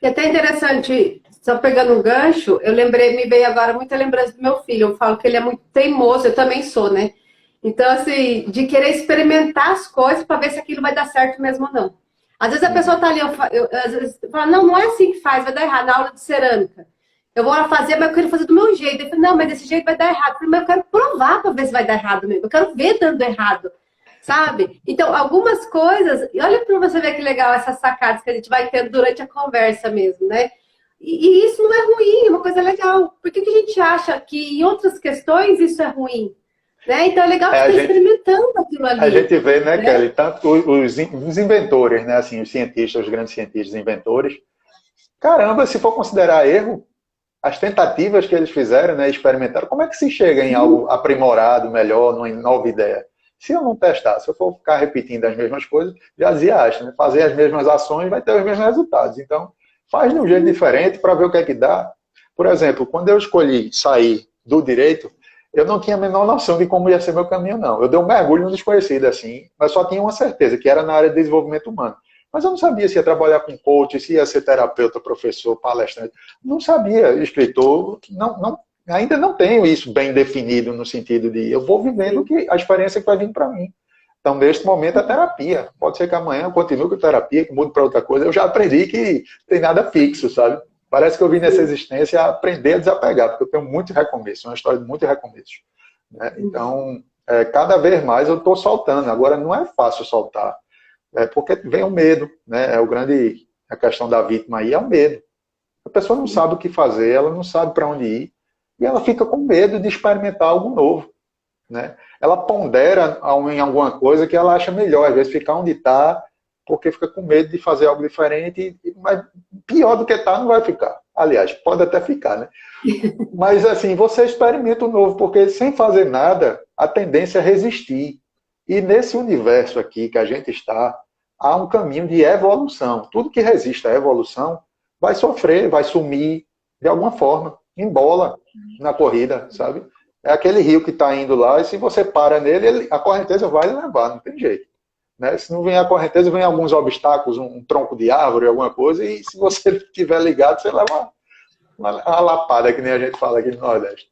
E até interessante, só pegando um gancho, me veio agora muita lembrança do meu filho. Eu falo que ele é muito teimoso, eu também sou, né? Então, assim, de querer experimentar as coisas para ver se aquilo vai dar certo mesmo ou não. Às vezes a pessoa tá ali, às vezes fala, não é assim que faz, vai dar errado, na aula de cerâmica. Eu vou lá fazer, mas eu quero fazer do meu jeito. Eu falo, não, mas desse jeito vai dar errado. Eu falo, mas eu quero provar para ver se vai dar errado mesmo. Eu quero ver dando errado, sabe? Então, algumas coisas, e olha para você ver que legal essas sacadas que a gente vai tendo durante a conversa mesmo, né? E isso não é ruim, é uma coisa legal. Por que a gente acha que em outras questões isso é ruim? Né? Então é legal que você está experimentando aquilo ali. A gente vê, né, Kelly, tanto os inventores, né, assim, os cientistas, os grandes cientistas, inventores, caramba, se for considerar erro, as tentativas que eles fizeram, né, experimentaram, como é que se chega em algo aprimorado, melhor, numa nova ideia? Se eu não testar, se eu for ficar repetindo as mesmas coisas, já dizia Einstein, né, fazer as mesmas ações vai ter os mesmos resultados. Então, faz de um jeito diferente para ver o que é que dá. Por exemplo, quando eu escolhi sair do direito, eu não tinha a menor noção de como ia ser meu caminho, não. Eu dei um mergulho no desconhecido, assim, mas só tinha uma certeza, que era na área de desenvolvimento humano. Mas eu não sabia se ia trabalhar com coach, se ia ser terapeuta, professor, palestrante. Não sabia, escritor, ainda não tenho isso bem definido no sentido de eu vou vivendo a experiência que vai vindo para mim. Então, neste momento, a terapia. Pode ser que amanhã eu continue com a terapia, que mude para outra coisa. Eu já aprendi que tem nada fixo, sabe? Parece que eu vim nessa existência a aprender a desapegar, porque eu tenho muito recomeço, é uma história de muito recomeço. Né? Então, cada vez mais eu estou soltando. Agora, não é fácil soltar, porque vem o medo, né? A questão da vítima aí é o medo. A pessoa não sabe o que fazer, ela não sabe para onde ir, e ela fica com medo de experimentar algo novo. Né? Ela pondera em alguma coisa que ela acha melhor, às vezes ficar onde está, porque fica com medo de fazer algo diferente, mas pior do que está não vai ficar. Aliás, pode até ficar, né? Mas assim, você experimenta o novo, porque sem fazer nada, a tendência é resistir. E nesse universo aqui que a gente está, há um caminho de evolução. Tudo que resiste à evolução vai sofrer, vai sumir de alguma forma. embola na corrida, sabe? É aquele rio que está indo lá, e se você para nele, a correnteza vai levar, não tem jeito. Né? Se não vem a correnteza, vem alguns obstáculos, um tronco de árvore, alguma coisa, e se você estiver ligado, você leva uma lapada, que nem a gente fala aqui no Nordeste.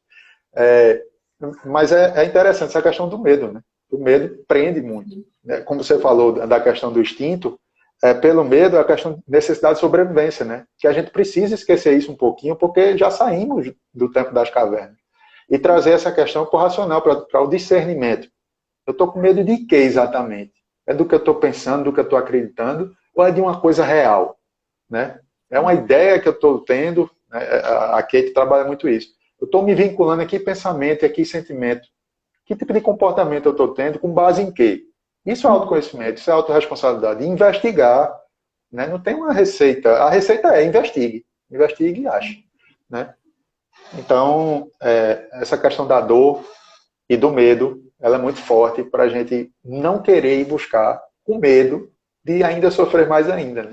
Mas é interessante essa questão do medo, né? O medo prende muito. Né? Como você falou da questão do instinto, pelo medo, a questão de necessidade de sobrevivência, né? Que a gente precisa esquecer isso um pouquinho, porque já saímos do tempo das cavernas. E trazer essa questão para o racional, para o discernimento. Eu estou com medo de quê exatamente? É do que eu estou pensando, do que eu estou acreditando, ou é de uma coisa real? Né? É uma ideia que eu estou tendo, né? A Kate trabalha muito isso. Eu estou me vinculando aqui pensamento e aqui sentimento. Que tipo de comportamento eu estou tendo, com base em quê? Isso é autoconhecimento, isso é autorresponsabilidade. Investigar, né? Não tem uma receita. A receita é investigue. Investigue e ache. Né? Então, essa questão da dor e do medo, ela é muito forte para a gente não querer ir buscar com medo de ainda sofrer mais ainda. Né?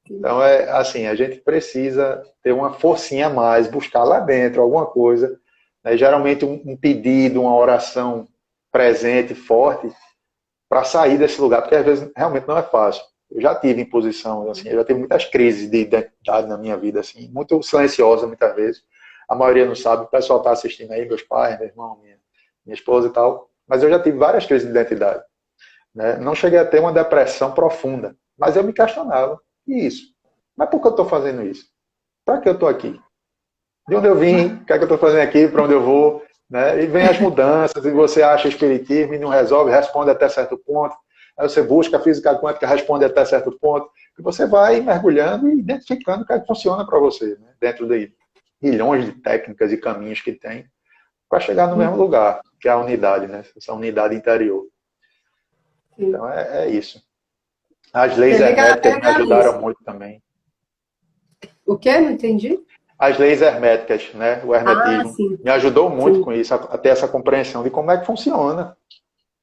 Então, assim, a gente precisa ter uma forcinha a mais, buscar lá dentro alguma coisa, né? Geralmente um pedido, uma oração presente, forte, para sair desse lugar, porque às vezes realmente não é fácil. Eu já tive imposição, assim, eu já tive muitas crises de identidade na minha vida, assim, muito silenciosa muitas vezes. A maioria não sabe, o pessoal está assistindo aí, meus pais, meu irmão, minha esposa e tal, mas eu já tive várias crises de identidade. Né? Não cheguei a ter uma depressão profunda, mas eu me questionava. E isso? Mas por que eu estou fazendo isso? Para que eu estou aqui? De onde eu vim? O que é que eu estou fazendo aqui? Para onde eu vou? Né? E vem as mudanças, e você acha espiritismo e não resolve, responde até certo ponto. Aí você busca a física quântica, responde até certo ponto. E você vai mergulhando e identificando o que é que funciona para você, né? Dentro de milhões de técnicas e caminhos que tem, para chegar no mesmo lugar, que é a unidade, né? Essa unidade interior. Então é isso. As leis herméticas me ajudaram muito também. O quê? Não entendi. As leis herméticas, né? O hermetismo me ajudou muito com isso, a ter essa compreensão de como é que funciona.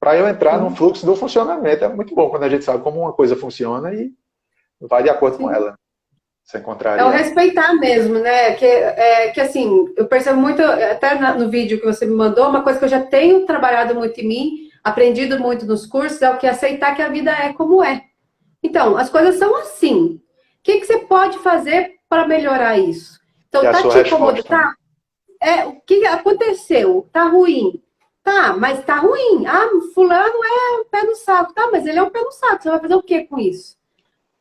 Para eu entrar no fluxo do funcionamento. É muito bom quando a gente sabe como uma coisa funciona e vai de acordo com ela. Sem contrariar. É o respeitar mesmo, né? Que assim, eu percebo muito, até no vídeo que você me mandou, uma coisa que eu já tenho trabalhado muito em mim, aprendido muito nos cursos, é o que aceitar que a vida é como é. Então, as coisas são assim. O que você pode fazer para melhorar isso? Então, tá te incomodando, tá? O que aconteceu? Tá ruim. Tá, mas tá ruim. Ah, fulano é um pé no saco. Tá, mas ele é um pé no saco. Você vai fazer o que com isso?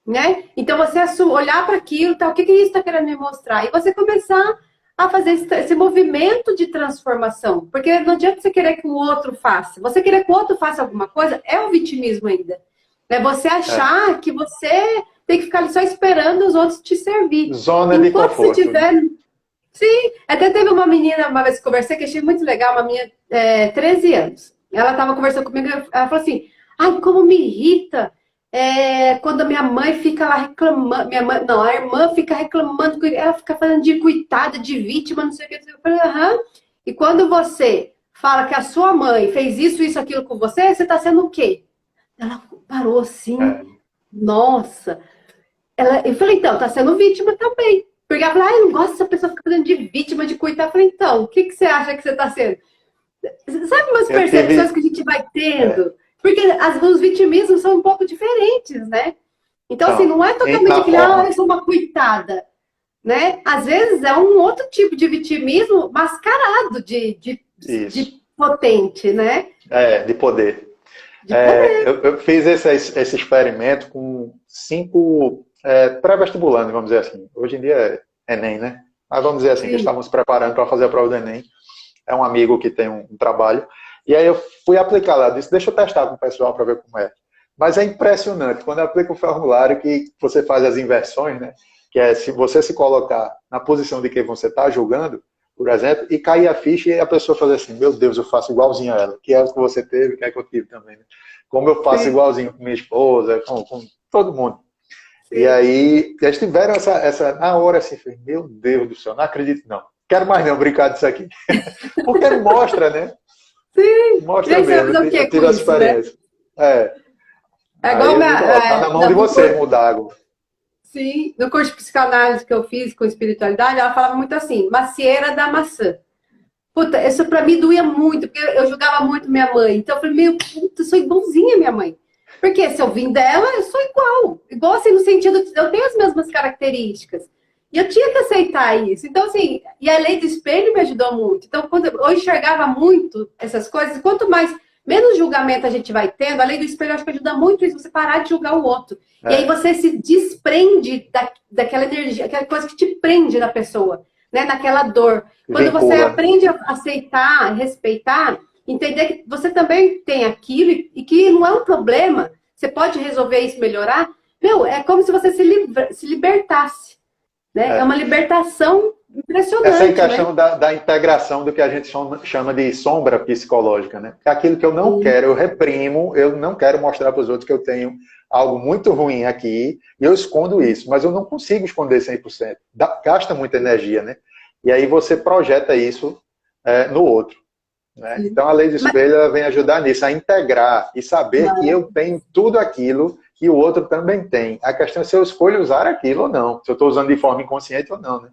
Né? Então, você olhar para aquilo, tá, o que isso está querendo me mostrar? E você começar a fazer esse movimento de transformação. Porque não adianta você querer que o outro faça. Você querer que o outro faça alguma coisa é o vitimismo ainda. É você achar que você tem que ficar ali só esperando os outros te servir. Zona de conforto. Você tiver... Sim, até teve uma menina, uma vez que conversei, que achei muito legal, uma menina, 13 anos. Ela estava conversando comigo, ela falou assim, ai, como me irrita quando a minha mãe fica lá reclamando, a irmã fica reclamando, ela fica falando de coitada, de vítima, não sei o que. Eu falei, aham. E quando você fala que a sua mãe fez isso, aquilo com você, você está sendo o quê? Ela parou assim, nossa. Eu falei, então, tá sendo vítima também. Porque ela falou, eu não gosto dessa pessoa ficar fazendo de vítima, de coitada. Eu falei, então, o que você acha que você está sendo? Sabe umas percepções que a gente vai tendo? Porque os vitimismos são um pouco diferentes, né? Então, assim, não é totalmente aquele, eu sou uma coitada. Né? Às vezes é um outro tipo de vitimismo mascarado de potente, né? De poder. Eu fiz esse experimento com 5 pré-vestibulantes, vamos dizer assim. Hoje em dia é Enem, né? Mas vamos dizer assim, que estávamos preparando para fazer a prova do Enem. É um amigo que tem um trabalho. E aí eu fui aplicar lá, disse, deixa eu testar com o pessoal para ver como é. Mas é impressionante, quando eu aplico o formulário que você faz as inversões, né? Que é se você se colocar na posição de quem você está julgando, por exemplo, e cair a ficha e a pessoa fazer assim, meu Deus, eu faço igualzinho a ela, que é o que você teve, que é que eu tive também, né? Como eu faço igualzinho com minha esposa, com todo mundo. E aí, eles tiveram essa na hora assim, meu Deus do céu, não acredito não. Quero mais não brincar disso aqui. Porque mostra, né? Sim. Mostra mesmo, eu tive essa experiência. Né? É igual tá na mão de você mudar agora. Sim, no curso de psicanálise que eu fiz com espiritualidade, ela falava muito assim, macieira da maçã. Puta, isso pra mim doía muito, porque eu julgava muito minha mãe. Então eu falei, meu, puta, eu sou igualzinha à minha mãe. Porque se eu vim dela, eu sou igual. Igual assim, no sentido de eu tenho as mesmas características. E eu tinha que aceitar isso. Então, assim, e a lei do espelho me ajudou muito. Então, quando eu enxergava muito essas coisas, quanto mais, menos julgamento a gente vai tendo, a lei do espelho acho que ajuda muito isso, você parar de julgar o outro. E aí você se desprende daquela energia, aquela coisa que te prende na pessoa, né? Naquela dor. Quando você aprende a aceitar, respeitar, entender que você também tem aquilo e que não é um problema, você pode resolver isso, melhorar. Meu, é como se você se libertasse. Né? É uma libertação impressionante. Essa é a questão, né? da integração do que a gente chama de sombra psicológica. Né? É aquilo que eu não quero, eu reprimo, eu não quero mostrar para os outros que eu tenho algo muito ruim aqui, e eu escondo isso, mas eu não consigo esconder 100%. Gasta muita energia, né? E aí você projeta isso no outro. Né? Então a lei do espelho ela vem ajudar nisso, a integrar e saber que eu tenho tudo aquilo que o outro também tem. A questão é se eu escolho usar aquilo ou não, se eu estou usando de forma inconsciente ou não. Né?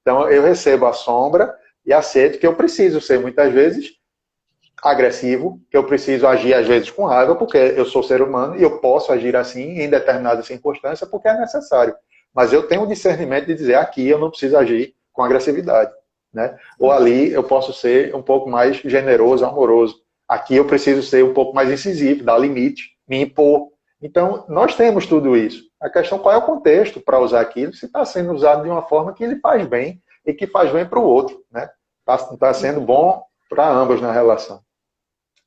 Então eu recebo a sombra e aceito que eu preciso ser muitas vezes agressivo, que eu preciso agir às vezes com raiva, porque eu sou ser humano e eu posso agir assim em determinada circunstância porque é necessário. Mas eu tenho o discernimento de dizer aqui eu não preciso agir com agressividade. Né? Ou ali eu posso ser um pouco mais generoso, amoroso. Aqui eu preciso ser um pouco mais incisivo, dar limite, me impor. Então, nós temos tudo isso. A questão qual é o contexto para usar aquilo, se está sendo usado de uma forma que ele faz bem e que faz bem para o outro. Né? Está sendo bom para ambos na relação.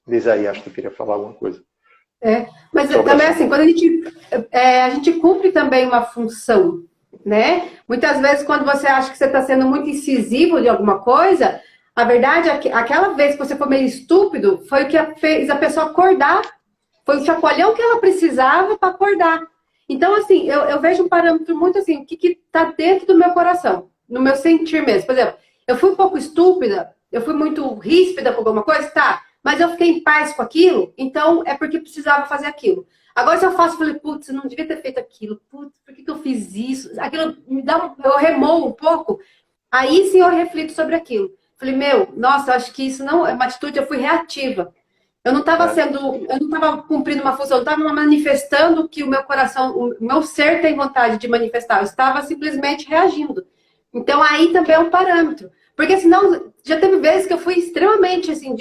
Diz aí, acho que tu queria falar alguma coisa. Mas também assim, quando a gente cumpre também uma função, né? Muitas vezes, quando você acha que você está sendo muito incisivo de alguma coisa, a verdade é que aquela vez que você foi meio estúpido, foi o que fez a pessoa acordar. Foi o chacoalhão que ela precisava para acordar. Então, assim, eu vejo um parâmetro muito assim, o que está dentro do meu coração, no meu sentir mesmo. Por exemplo, eu fui um pouco estúpida, eu fui muito ríspida com alguma coisa, tá, mas eu fiquei em paz com aquilo, então é porque precisava fazer aquilo. Agora, se eu faço, eu falei, putz, eu não devia ter feito aquilo, putz, por que eu fiz isso? Aquilo me dá eu remoo um pouco, aí sim eu reflito sobre aquilo. Falei, nossa, eu acho que isso não é uma atitude, eu fui reativa. Eu não estava cumprindo uma função, eu estava manifestando o que o meu coração, o meu ser tem vontade de manifestar. Eu estava simplesmente reagindo. Então aí também é um parâmetro. Porque senão, já teve vezes que eu fui extremamente assim,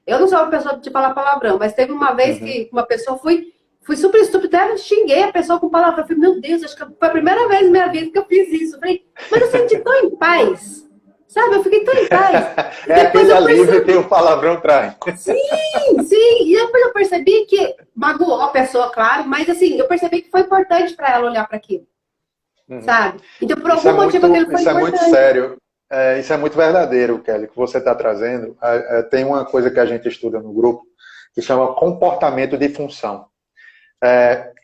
eu não sou uma pessoa de falar palavrão, mas teve uma vez que uma pessoa fui super estúpida, até xinguei a pessoa com palavrão. Eu falei, meu Deus, acho que foi a primeira vez na minha vida que eu fiz isso. Eu falei, mas eu senti tão em paz. Sabe, eu fiquei tão em paz. É aquele alívio que o palavrão traz. Sim. E depois eu percebi que magoou a pessoa, claro, mas assim, eu percebi que foi importante para ela olhar para aquilo. Sabe? Então, por algum motivo aquilo foi importante. Isso é muito sério. Isso é muito verdadeiro, Kelly, que você está trazendo. Tem uma coisa que a gente estuda no grupo que chama comportamento de função.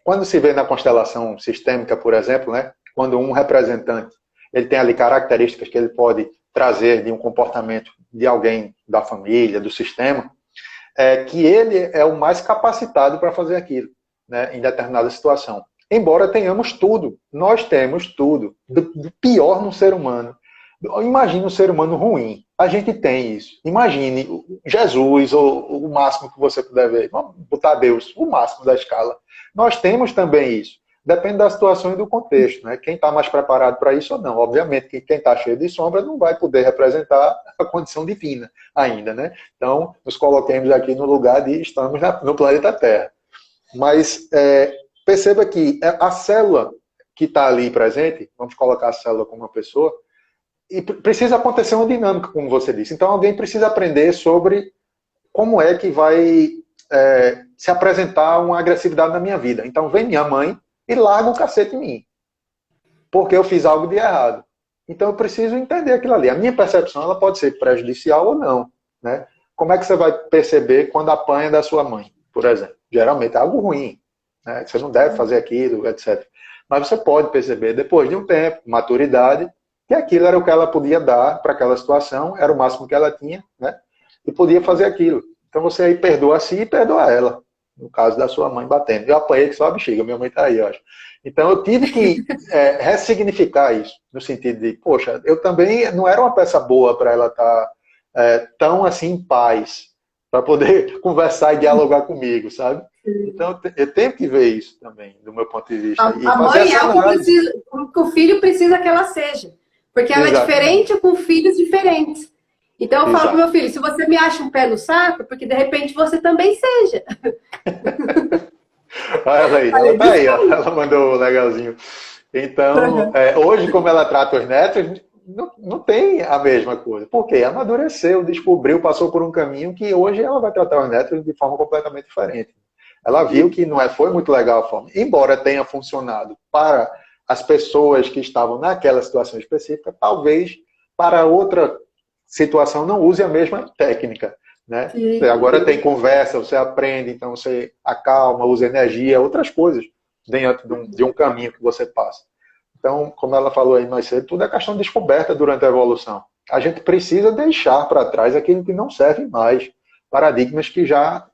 Quando se vê na constelação sistêmica, por exemplo, né, quando um representante ele tem ali características que ele pode trazer de um comportamento de alguém da família, do sistema, que ele é o mais capacitado para fazer aquilo, né, em determinada situação. Embora tenhamos tudo, nós temos tudo, do pior no ser humano. Imagine um ser humano ruim, a gente tem isso. Imagine Jesus, ou o máximo que você puder ver, vamos botar Deus, o máximo da escala. Nós temos também isso. Depende da situação e do contexto, né? Quem está mais preparado para isso ou não. Obviamente que quem está cheio de sombra não vai poder representar a condição divina ainda, né? Então, nos coloquemos aqui no lugar de estamos no planeta Terra. Mas perceba que a célula que está ali presente, vamos colocar a célula como uma pessoa, e precisa acontecer uma dinâmica, como você disse. Então, alguém precisa aprender sobre como é que vai se apresentar uma agressividade na minha vida. Então, vem minha mãe e larga o cacete em mim. Porque eu fiz algo de errado. Então eu preciso entender aquilo ali. A minha percepção ela pode ser prejudicial ou não. Né? Como é que você vai perceber quando apanha da sua mãe, por exemplo? Geralmente é algo ruim. Né? Você não deve fazer aquilo, etc. Mas você pode perceber, depois de um tempo, maturidade, que aquilo era o que ela podia dar para aquela situação, era o máximo que ela tinha, né? E podia fazer aquilo. Então você aí perdoa a si e perdoa ela. No caso da sua mãe batendo. Eu apanhei que só a bexiga, minha mãe tá aí, eu acho. Então eu tive que ressignificar isso, no sentido de, poxa, eu também não era uma peça boa para ela estar tão assim em paz, para poder conversar e dialogar comigo, sabe? Então eu tenho que ver isso também, do meu ponto de vista. E A fazer mãe essa é análise. o que o filho precisa que ela seja. Porque ela é Exatamente. diferente com filhos diferentes. Então eu falo pro Exato. meu filho, se você me acha um pé no saco, porque de repente você também seja. Olha ela aí, ela Falei, tá aí, ó, desculpa. ela mandou o legalzinho. Então, hoje, como ela trata os netos, não tem a mesma coisa. Por quê? Amadureceu, descobriu, passou por um caminho que hoje ela vai tratar os netos de forma completamente diferente. Ela viu que não foi muito legal a forma. Embora tenha funcionado para as pessoas que estavam naquela situação específica, talvez para outra situação não use a mesma técnica. Né? Você Sim, agora tem sim. conversa, você aprende, então você acalma, usa energia, outras coisas dentro de um caminho que você passa. Então, como ela falou aí mais cedo, tudo é questão de descoberta durante a evolução. A gente precisa deixar para trás aquilo que não serve mais, paradigmas que já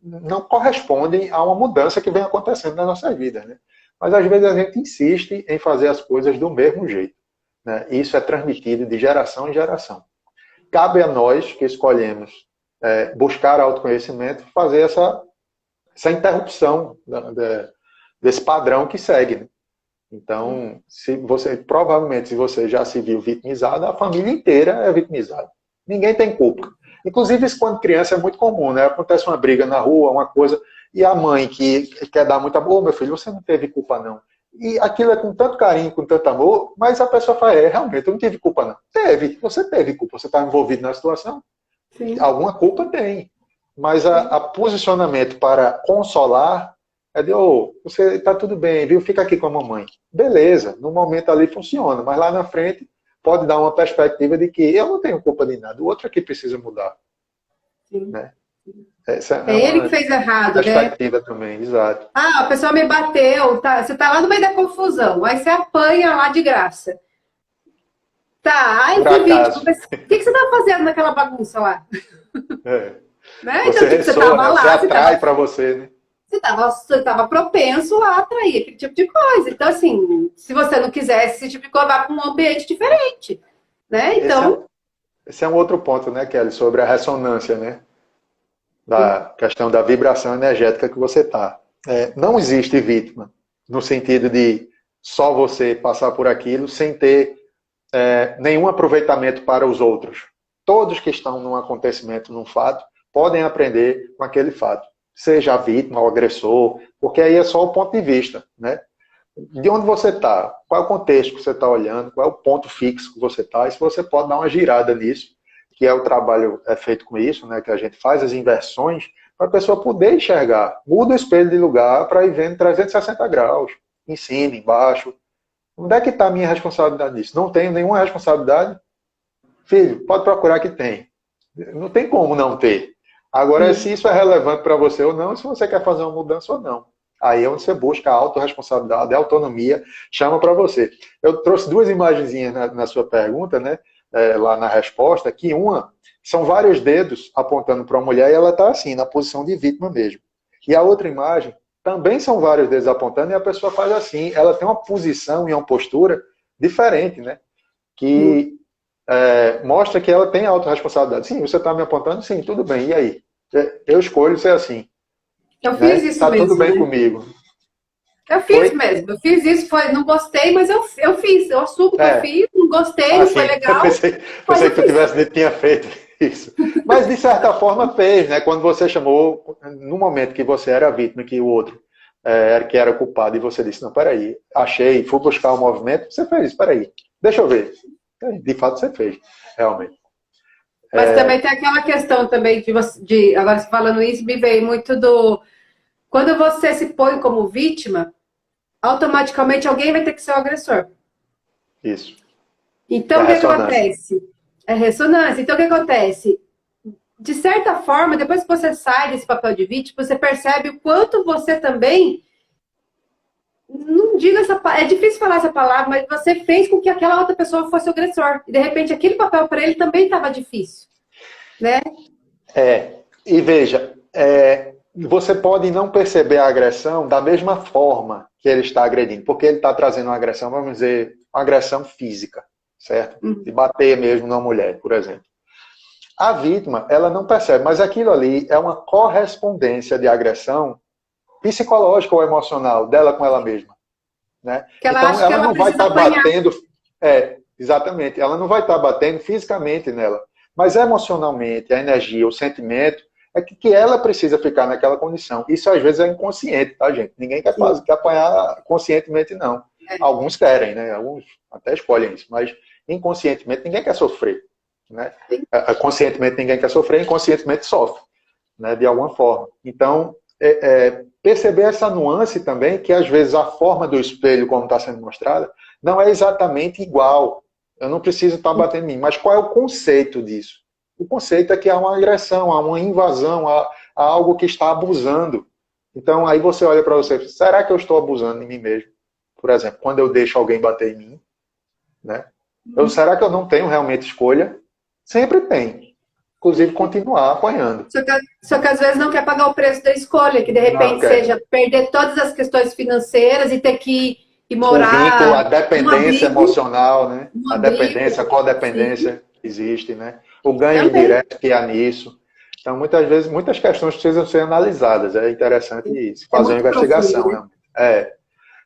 não correspondem a uma mudança que vem acontecendo na nossa vida. Né? Mas às vezes a gente insiste em fazer as coisas do mesmo jeito. Né? E isso é transmitido de geração em geração. Cabe a nós que escolhemos buscar autoconhecimento fazer essa interrupção desse padrão que segue. Né? Então, provavelmente, se você já se viu vitimizado, a família inteira é vitimizada. Ninguém tem culpa. Inclusive, isso quando criança é muito comum, né? Acontece uma briga na rua, uma coisa, e a mãe que quer dar muita amor, meu filho, você não teve culpa, não. E aquilo é com tanto carinho, com tanto amor, mas a pessoa fala, realmente, eu não tive culpa, não. Você teve culpa, você está envolvido na situação. Sim, Alguma culpa tem. Mas sim. a posicionamento para consolar é de, você está tudo bem, viu? Fica aqui com a mamãe. Beleza, no momento ali funciona, mas lá na frente pode dar uma perspectiva de que eu não tenho culpa de nada, o outro aqui precisa mudar. Sim. Né? Essa é É ele que uma fez errado, né? perspectiva também, exato. Ah, a pessoa me bateu, tá? Você tá lá no meio da confusão, aí você apanha lá de graça. Tá, aí eu Por fui vítima, acaso. mas o que você tava fazendo naquela bagunça lá? É. Né? Você Então, tipo, você ressoa, tava né? Você lá, atrai para você, né? você tava propenso a atrair aquele tipo de coisa. Então, assim, se você não quisesse esse tipo de coisa, vá para um ambiente diferente, né? Esse é, Então, esse é um outro ponto, né, Kelly, sobre a ressonância, né? sim, Da questão da vibração energética que você está. Não existe vítima, no sentido de só você passar por aquilo sem ter nenhum aproveitamento para os outros. Todos que estão num acontecimento, num fato, podem aprender com aquele fato. Seja a vítima ou agressor, porque aí é só o ponto de vista, né? De onde você está, qual é o contexto que você está olhando, qual é o ponto fixo que você está, e se você pode dar uma girada nisso, que é o trabalho feito com isso, né, que a gente faz as inversões, para a pessoa poder enxergar. Muda o espelho de lugar para ir vendo 360 graus, em cima, embaixo. Onde é que está a minha responsabilidade nisso? Não tenho nenhuma responsabilidade? Filho, pode procurar que tem. Não tem como não ter. Agora, sim. se isso é relevante para você ou não, se você quer fazer uma mudança ou não. Aí é onde você busca a autorresponsabilidade, a autonomia, chama para você. Eu trouxe duas imagenzinhas na sua pergunta, né? Lá na resposta, que uma são vários dedos apontando para uma mulher e ela está assim, na posição de vítima mesmo. E a outra imagem também são vários dedos apontando e a pessoa faz assim, ela tem uma posição e uma postura diferente, né? Sim. Que mostra que ela tem autorresponsabilidade. Sim, você está me apontando? Sim, tudo bem. E aí? Eu escolho ser assim. Eu fiz Né? isso Tá tudo mesmo, bem né? comigo. Eu fiz Foi? mesmo. Eu fiz isso, foi, não gostei, mas eu fiz. Eu assumo que eu É. fiz, não gostei, não foi Assim, legal, mas pensei eu que tu fiz. tivesse dito que tinha feito isso. Mas, de certa forma, fez, né? Quando você chamou, no momento que você era vítima, que o outro que era culpado, e você disse, não, peraí, achei, fui buscar o movimento, você fez, peraí, deixa eu ver. De fato, você fez, realmente. Mas também tem aquela questão também agora você falando isso, me veio muito do quando você se põe como vítima, automaticamente alguém vai ter que ser o agressor. Isso. É Então, a o que que ressonância. acontece? É ressonância. Então, o que acontece? De certa forma, depois que você sai desse papel de vítima, você percebe o quanto você também, não digo é difícil falar essa palavra, mas você fez com que aquela outra pessoa fosse o agressor. E, de repente, aquele papel para ele também estava difícil, né? E veja, você pode não perceber a agressão da mesma forma que ele está agredindo, porque ele está trazendo uma agressão, vamos dizer, uma agressão física, certo? De bater mesmo numa mulher, por exemplo. A vítima, ela não percebe, mas aquilo ali é uma correspondência de agressão psicológica ou emocional dela com ela mesma, né? Que ela então, acha que ela ela não vai precisa estar apanhar. batendo... exatamente. Ela não vai estar batendo fisicamente nela, mas emocionalmente, a energia, o sentimento, é que ela precisa ficar naquela condição. Isso às vezes é inconsciente, tá, gente? Ninguém quer apanhar conscientemente, não. Alguns querem, né? Alguns até escolhem isso, mas inconscientemente ninguém quer sofrer, né? Conscientemente ninguém quer sofrer, inconscientemente sofre, né? De alguma forma. Então, perceber essa nuance também, que às vezes a forma do espelho, como está sendo mostrada, não é exatamente igual. Eu não preciso estar batendo em mim, mas qual é o conceito disso? O conceito é que há uma agressão, há uma invasão, há algo que está abusando. Então, aí você olha para você, será que eu estou abusando de mim mesmo? Por exemplo, quando eu deixo alguém bater em mim, né? Será que eu não tenho realmente escolha? Sempre tem. Inclusive, continuar apanhando. Só que às vezes não quer pagar o preço da escolha, que de repente seja perder todas as questões financeiras e ter que ir morar... O vínculo, a dependência emocional, né? A dependência, a codependência existe, né? O ganho indireto que há nisso. Então, muitas vezes, muitas questões precisam ser analisadas. É interessante fazer uma investigação, profundo, né?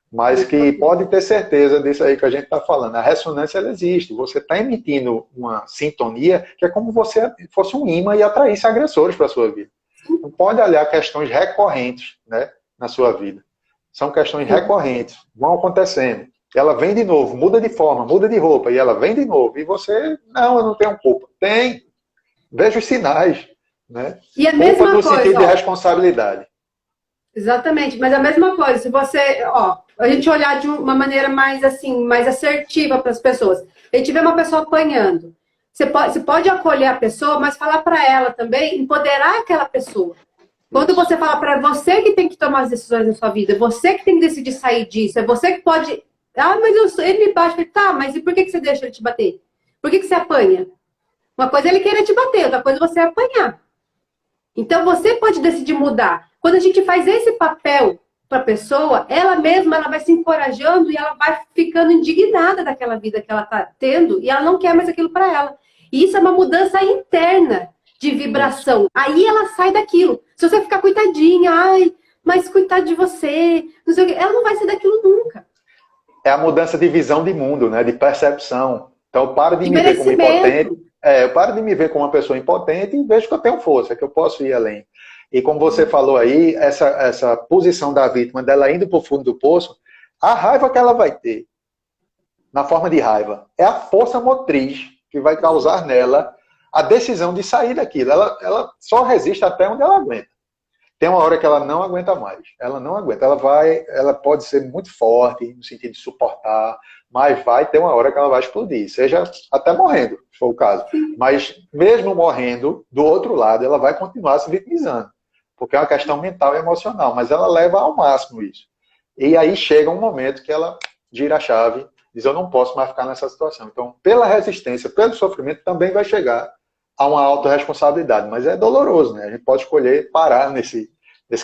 Mas que pode ter certeza disso aí que a gente está falando. A ressonância, ela existe. Você está emitindo uma sintonia que é como se você fosse um imã e atraísse agressores para a sua vida. Então, pode olhar questões recorrentes, né, na sua vida. São questões recorrentes, vão acontecendo. Ela vem de novo, muda de forma, muda de roupa, e ela vem de novo. E você, não, eu não tenho culpa. Tem. Veja os sinais. Né? E a mesma culpa no coisa, sentido de responsabilidade. Exatamente, mas a mesma coisa, se você, a gente olhar de uma maneira mais assim, mais assertiva para as pessoas. A gente vê uma pessoa apanhando. Você pode acolher a pessoa, mas falar para ela também, empoderar aquela pessoa. Quando você fala para você que tem que tomar as decisões na sua vida, você que tem que decidir sair disso, é você que pode... mas ele me bate. Tá, mas e por que você deixa ele te bater? Por que você apanha? Uma coisa é ele querer te bater, outra coisa é você apanhar. Então você pode decidir mudar. Quando a gente faz esse papel para a pessoa, ela mesma ela vai se encorajando e ela vai ficando indignada daquela vida que ela está tendo e ela não quer mais aquilo para ela. E isso é uma mudança interna de vibração. Aí ela sai daquilo. Se você ficar coitadinha, mas coitado de você, não sei o quê, ela não vai sair daquilo nunca. É a mudança de visão de mundo, né? De percepção. Então eu paro de me ver como impotente. Eu paro de me ver como uma pessoa impotente e vejo que eu tenho força, que eu posso ir além. E como você falou aí, essa posição da vítima, dela indo para o fundo do poço, a raiva que ela vai ter, na forma de raiva, é a força motriz que vai causar nela a decisão de sair daquilo. Ela só resiste até onde ela aguenta. Tem uma hora que ela não aguenta mais. Ela não aguenta. Ela pode ser muito forte, no sentido de suportar, mas vai ter uma hora que ela vai explodir, seja até morrendo, se for o caso. Mas mesmo morrendo, do outro lado, ela vai continuar se vitimizando. Porque é uma questão mental e emocional, mas ela leva ao máximo isso. E aí chega um momento que ela gira a chave, diz, eu não posso mais ficar nessa situação. Então, pela resistência, pelo sofrimento, também vai chegar a uma autorresponsabilidade. Mas é doloroso, né? A gente pode escolher parar nesse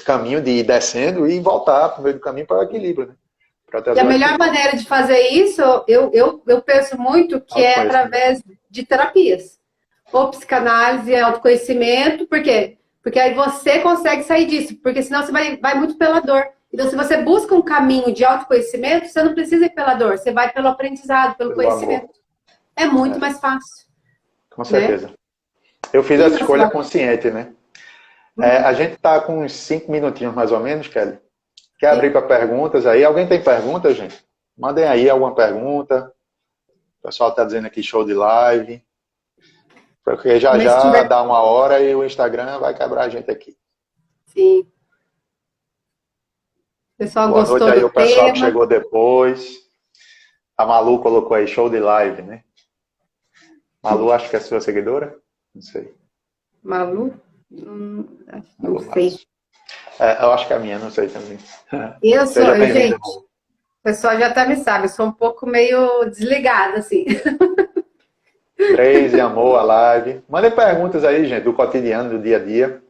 caminho de ir descendo e voltar para o meio do caminho para o equilíbrio, né? E a melhor maneira de fazer isso, eu penso muito que é através de terapias. Ou psicanálise, autoconhecimento, por quê? Porque aí você consegue sair disso, porque senão você vai muito pela dor. Então, se você busca um caminho de autoconhecimento, você não precisa ir pela dor, você vai pelo aprendizado, pelo conhecimento. Amor. É muito mais fácil. Com certeza. Né? Eu fiz essa escolha consciente, né? A gente está com uns 5 minutinhos mais ou menos, Kelly. Quer abrir para perguntas aí? Alguém tem perguntas, gente? Mandem aí alguma pergunta. O pessoal está dizendo aqui show de live. Porque já dá 1 hora e o Instagram vai quebrar a gente aqui. Sim. O pessoal Boa gostou noite aí, do o pessoal tema. que chegou depois. A Malu colocou aí show de live, né? Malu, acho que é sua seguidora? Não sei. Malu? Não sei. Eu acho que é a minha, não sei também. Eu sou, gente, o pessoal já até me sabe, eu sou um pouco meio desligada, assim. Grace, amor, a live. Mandem perguntas aí, gente, do cotidiano, do dia a dia.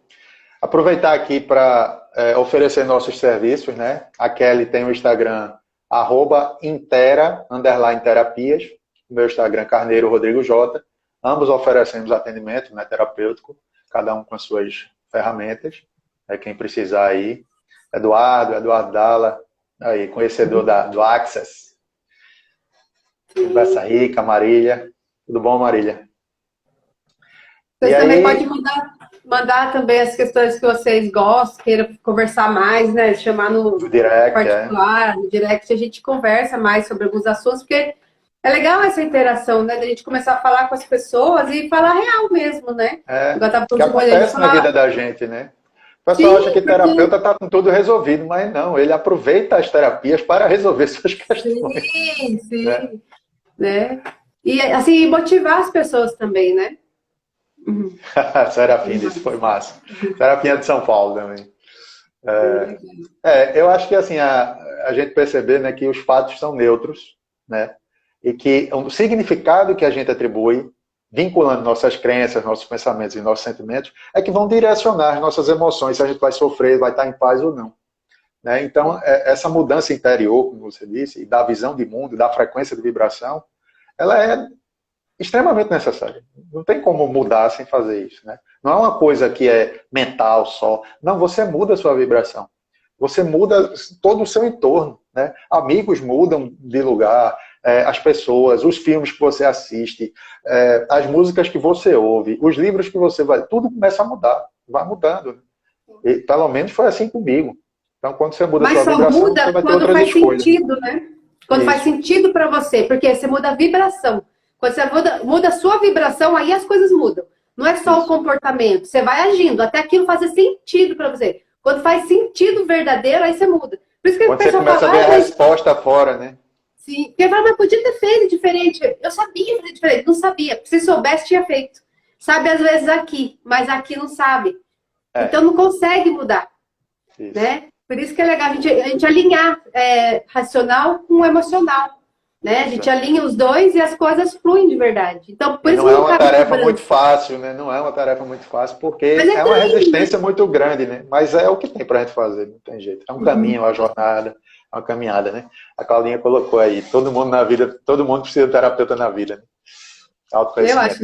Aproveitar aqui para oferecer nossos serviços, né? A Kelly tem o Instagram, @intera_terapias. O meu Instagram, Carneiro Rodrigo J. Ambos oferecemos atendimento, né, terapêutico, cada um com as suas ferramentas. Quem precisar aí. Eduardo Dalla, aí, conhecedor do Access. Conversa rica, Marília. Tudo bom, Marília? Vocês também podem mandar também as questões que vocês gostam, queiram conversar mais, né? Chamar no direct, particular, no direct, a gente conversa mais sobre alguns assuntos, porque é legal essa interação, né? Da gente começar a falar com as pessoas e falar real mesmo, né? Que acontece na vida da gente, né? O pessoal acha que terapeuta está com tudo resolvido, mas não, ele aproveita as terapias para resolver suas questões. Sim. Né? E assim, motivar as pessoas também, né? Serafina, isso foi massa. Serafina de São Paulo também. Eu acho que assim, a gente perceber, né, que os fatos são neutros, né? E que o significado que a gente atribui, vinculando nossas crenças, nossos pensamentos e nossos sentimentos, é que vão direcionar as nossas emoções, se a gente vai sofrer, vai estar em paz ou não. Né? Então, essa mudança interior, como você disse, e da visão de mundo, da frequência de vibração, ela é extremamente necessária. Não tem como mudar sem fazer isso. Né? Não é uma coisa que é mental só. Não, você muda a sua vibração. Você muda todo o seu entorno. Né? Amigos mudam de lugar, as pessoas, os filmes que você assiste, as músicas que você ouve, os livros que você vai... Tudo começa a mudar, vai mudando. Né? E, pelo menos foi assim comigo. Então, quando você muda a sua vibração, você vai ter outras escolhas. Sentido, né? Quando faz sentido para você, porque você muda a vibração. Quando você muda a sua vibração, aí as coisas mudam. Não é só o comportamento, você vai agindo, até aquilo fazer sentido para você. Quando faz sentido verdadeiro, aí você muda. Por isso que quando você começa a ver a resposta fora, né? Sim, porque mas podia ter feito diferente. Eu sabia fazer diferente, não sabia. Se soubesse, tinha feito. Sabe, às vezes aqui, mas aqui não sabe. Então não consegue mudar. Né? Por isso que é legal a gente alinhar racional com emocional. Né? A gente alinha os dois e as coisas fluem de verdade. Então, por isso não é uma tarefa muito fácil, né? Não é uma tarefa muito fácil, porque é uma resistência muito grande, né? Mas é o que tem pra gente fazer, não tem jeito. É um caminho, uma jornada, uma caminhada, né? A Claudinha colocou aí, todo mundo na vida, todo mundo precisa de terapeuta na vida, né? Autoconhecimento.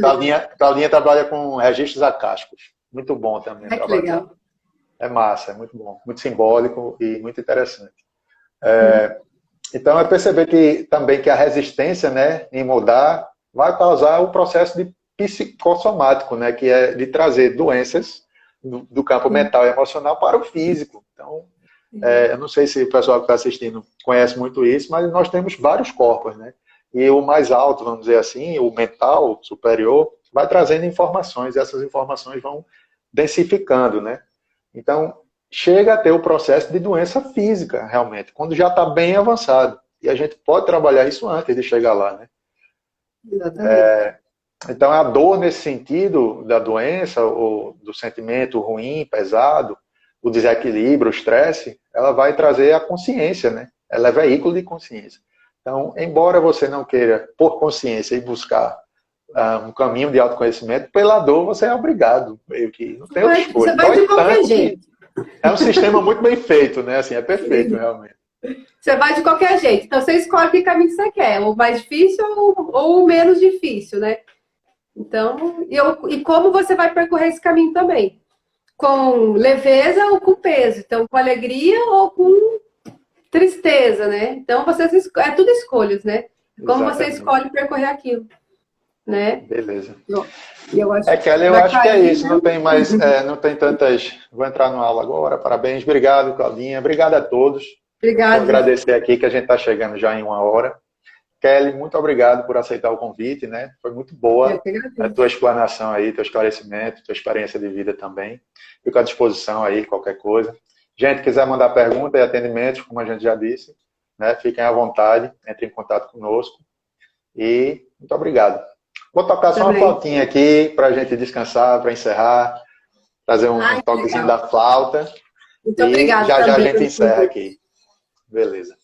Claudinha trabalha com registros acásticos. Muito bom também. Que legal. É massa, é muito bom. Muito simbólico e muito interessante. Então, é perceber que também que a resistência, né, em mudar vai causar o processo de psicossomático, né, que é de trazer doenças do campo mental e emocional para o físico. Então, eu não sei se o pessoal que está assistindo conhece muito isso, mas nós temos vários corpos, né? E o mais alto, vamos dizer assim, o mental superior, vai trazendo informações, e essas informações vão densificando, né? Então, chega a ter o processo de doença física, realmente, quando já está bem avançado. E a gente pode trabalhar isso antes de chegar lá, né? Exatamente. Então, a dor nesse sentido da doença, ou do sentimento ruim, pesado, o desequilíbrio, o estresse, ela vai trazer a consciência, né? Ela é veículo de consciência. Então, embora você não queira, por consciência, ir buscar um caminho de autoconhecimento, pela dor você é obrigado, meio que não tem outra escolha. Você vai de qualquer jeito. É um sistema muito bem feito, né? Assim, é perfeito, realmente. Você vai de qualquer jeito. Então, você escolhe que caminho você quer. O mais difícil ou o menos difícil, né? Então, e como você vai percorrer esse caminho também? Com leveza ou com peso? Então, com alegria ou com tristeza, né? Então, é tudo escolhas, né? Como você escolhe percorrer aquilo, né? Beleza. Kelly, eu acho que é isso. Não tem mais, não tem tantas... Vou entrar na aula agora. Parabéns. Obrigado, Claudinha. Obrigado a todos. Obrigada. Vou agradecer aqui que a gente está chegando já em 1 hora. Kelly, muito obrigado por aceitar o convite, né? Foi muito boa a tua explanação aí, teu esclarecimento, tua experiência de vida também. Fico à disposição aí, qualquer coisa. Gente, quiser mandar pergunta e atendimentos, como a gente já disse, né? Fiquem à vontade, entrem em contato conosco. E muito obrigado. Vou tocar só uma flautinha aqui para a gente descansar, para encerrar, trazer um toquezinho da flauta. Muito obrigada. Já a gente encerra aqui. Beleza.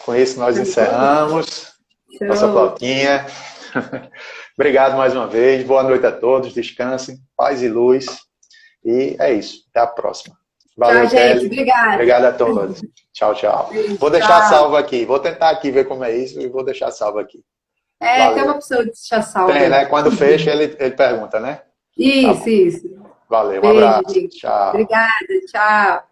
Com isso, nós encerramos nossa pautinha. Obrigado mais uma vez. Boa noite a todos. Descansem. Paz e luz. E é isso. Até a próxima. Valeu, tchau, gente. Kelly. Obrigada. Obrigado a todos. Tchau, tchau. Vou deixar salvo aqui. Vou tentar aqui ver como é isso e vou deixar salvo aqui. Valeu. Tem uma opção de deixar salvo. Tem, né? Quando fecha, ele pergunta, né? Isso, tá isso. Valeu, um beijo, abraço. Gente. Tchau. Obrigada, tchau.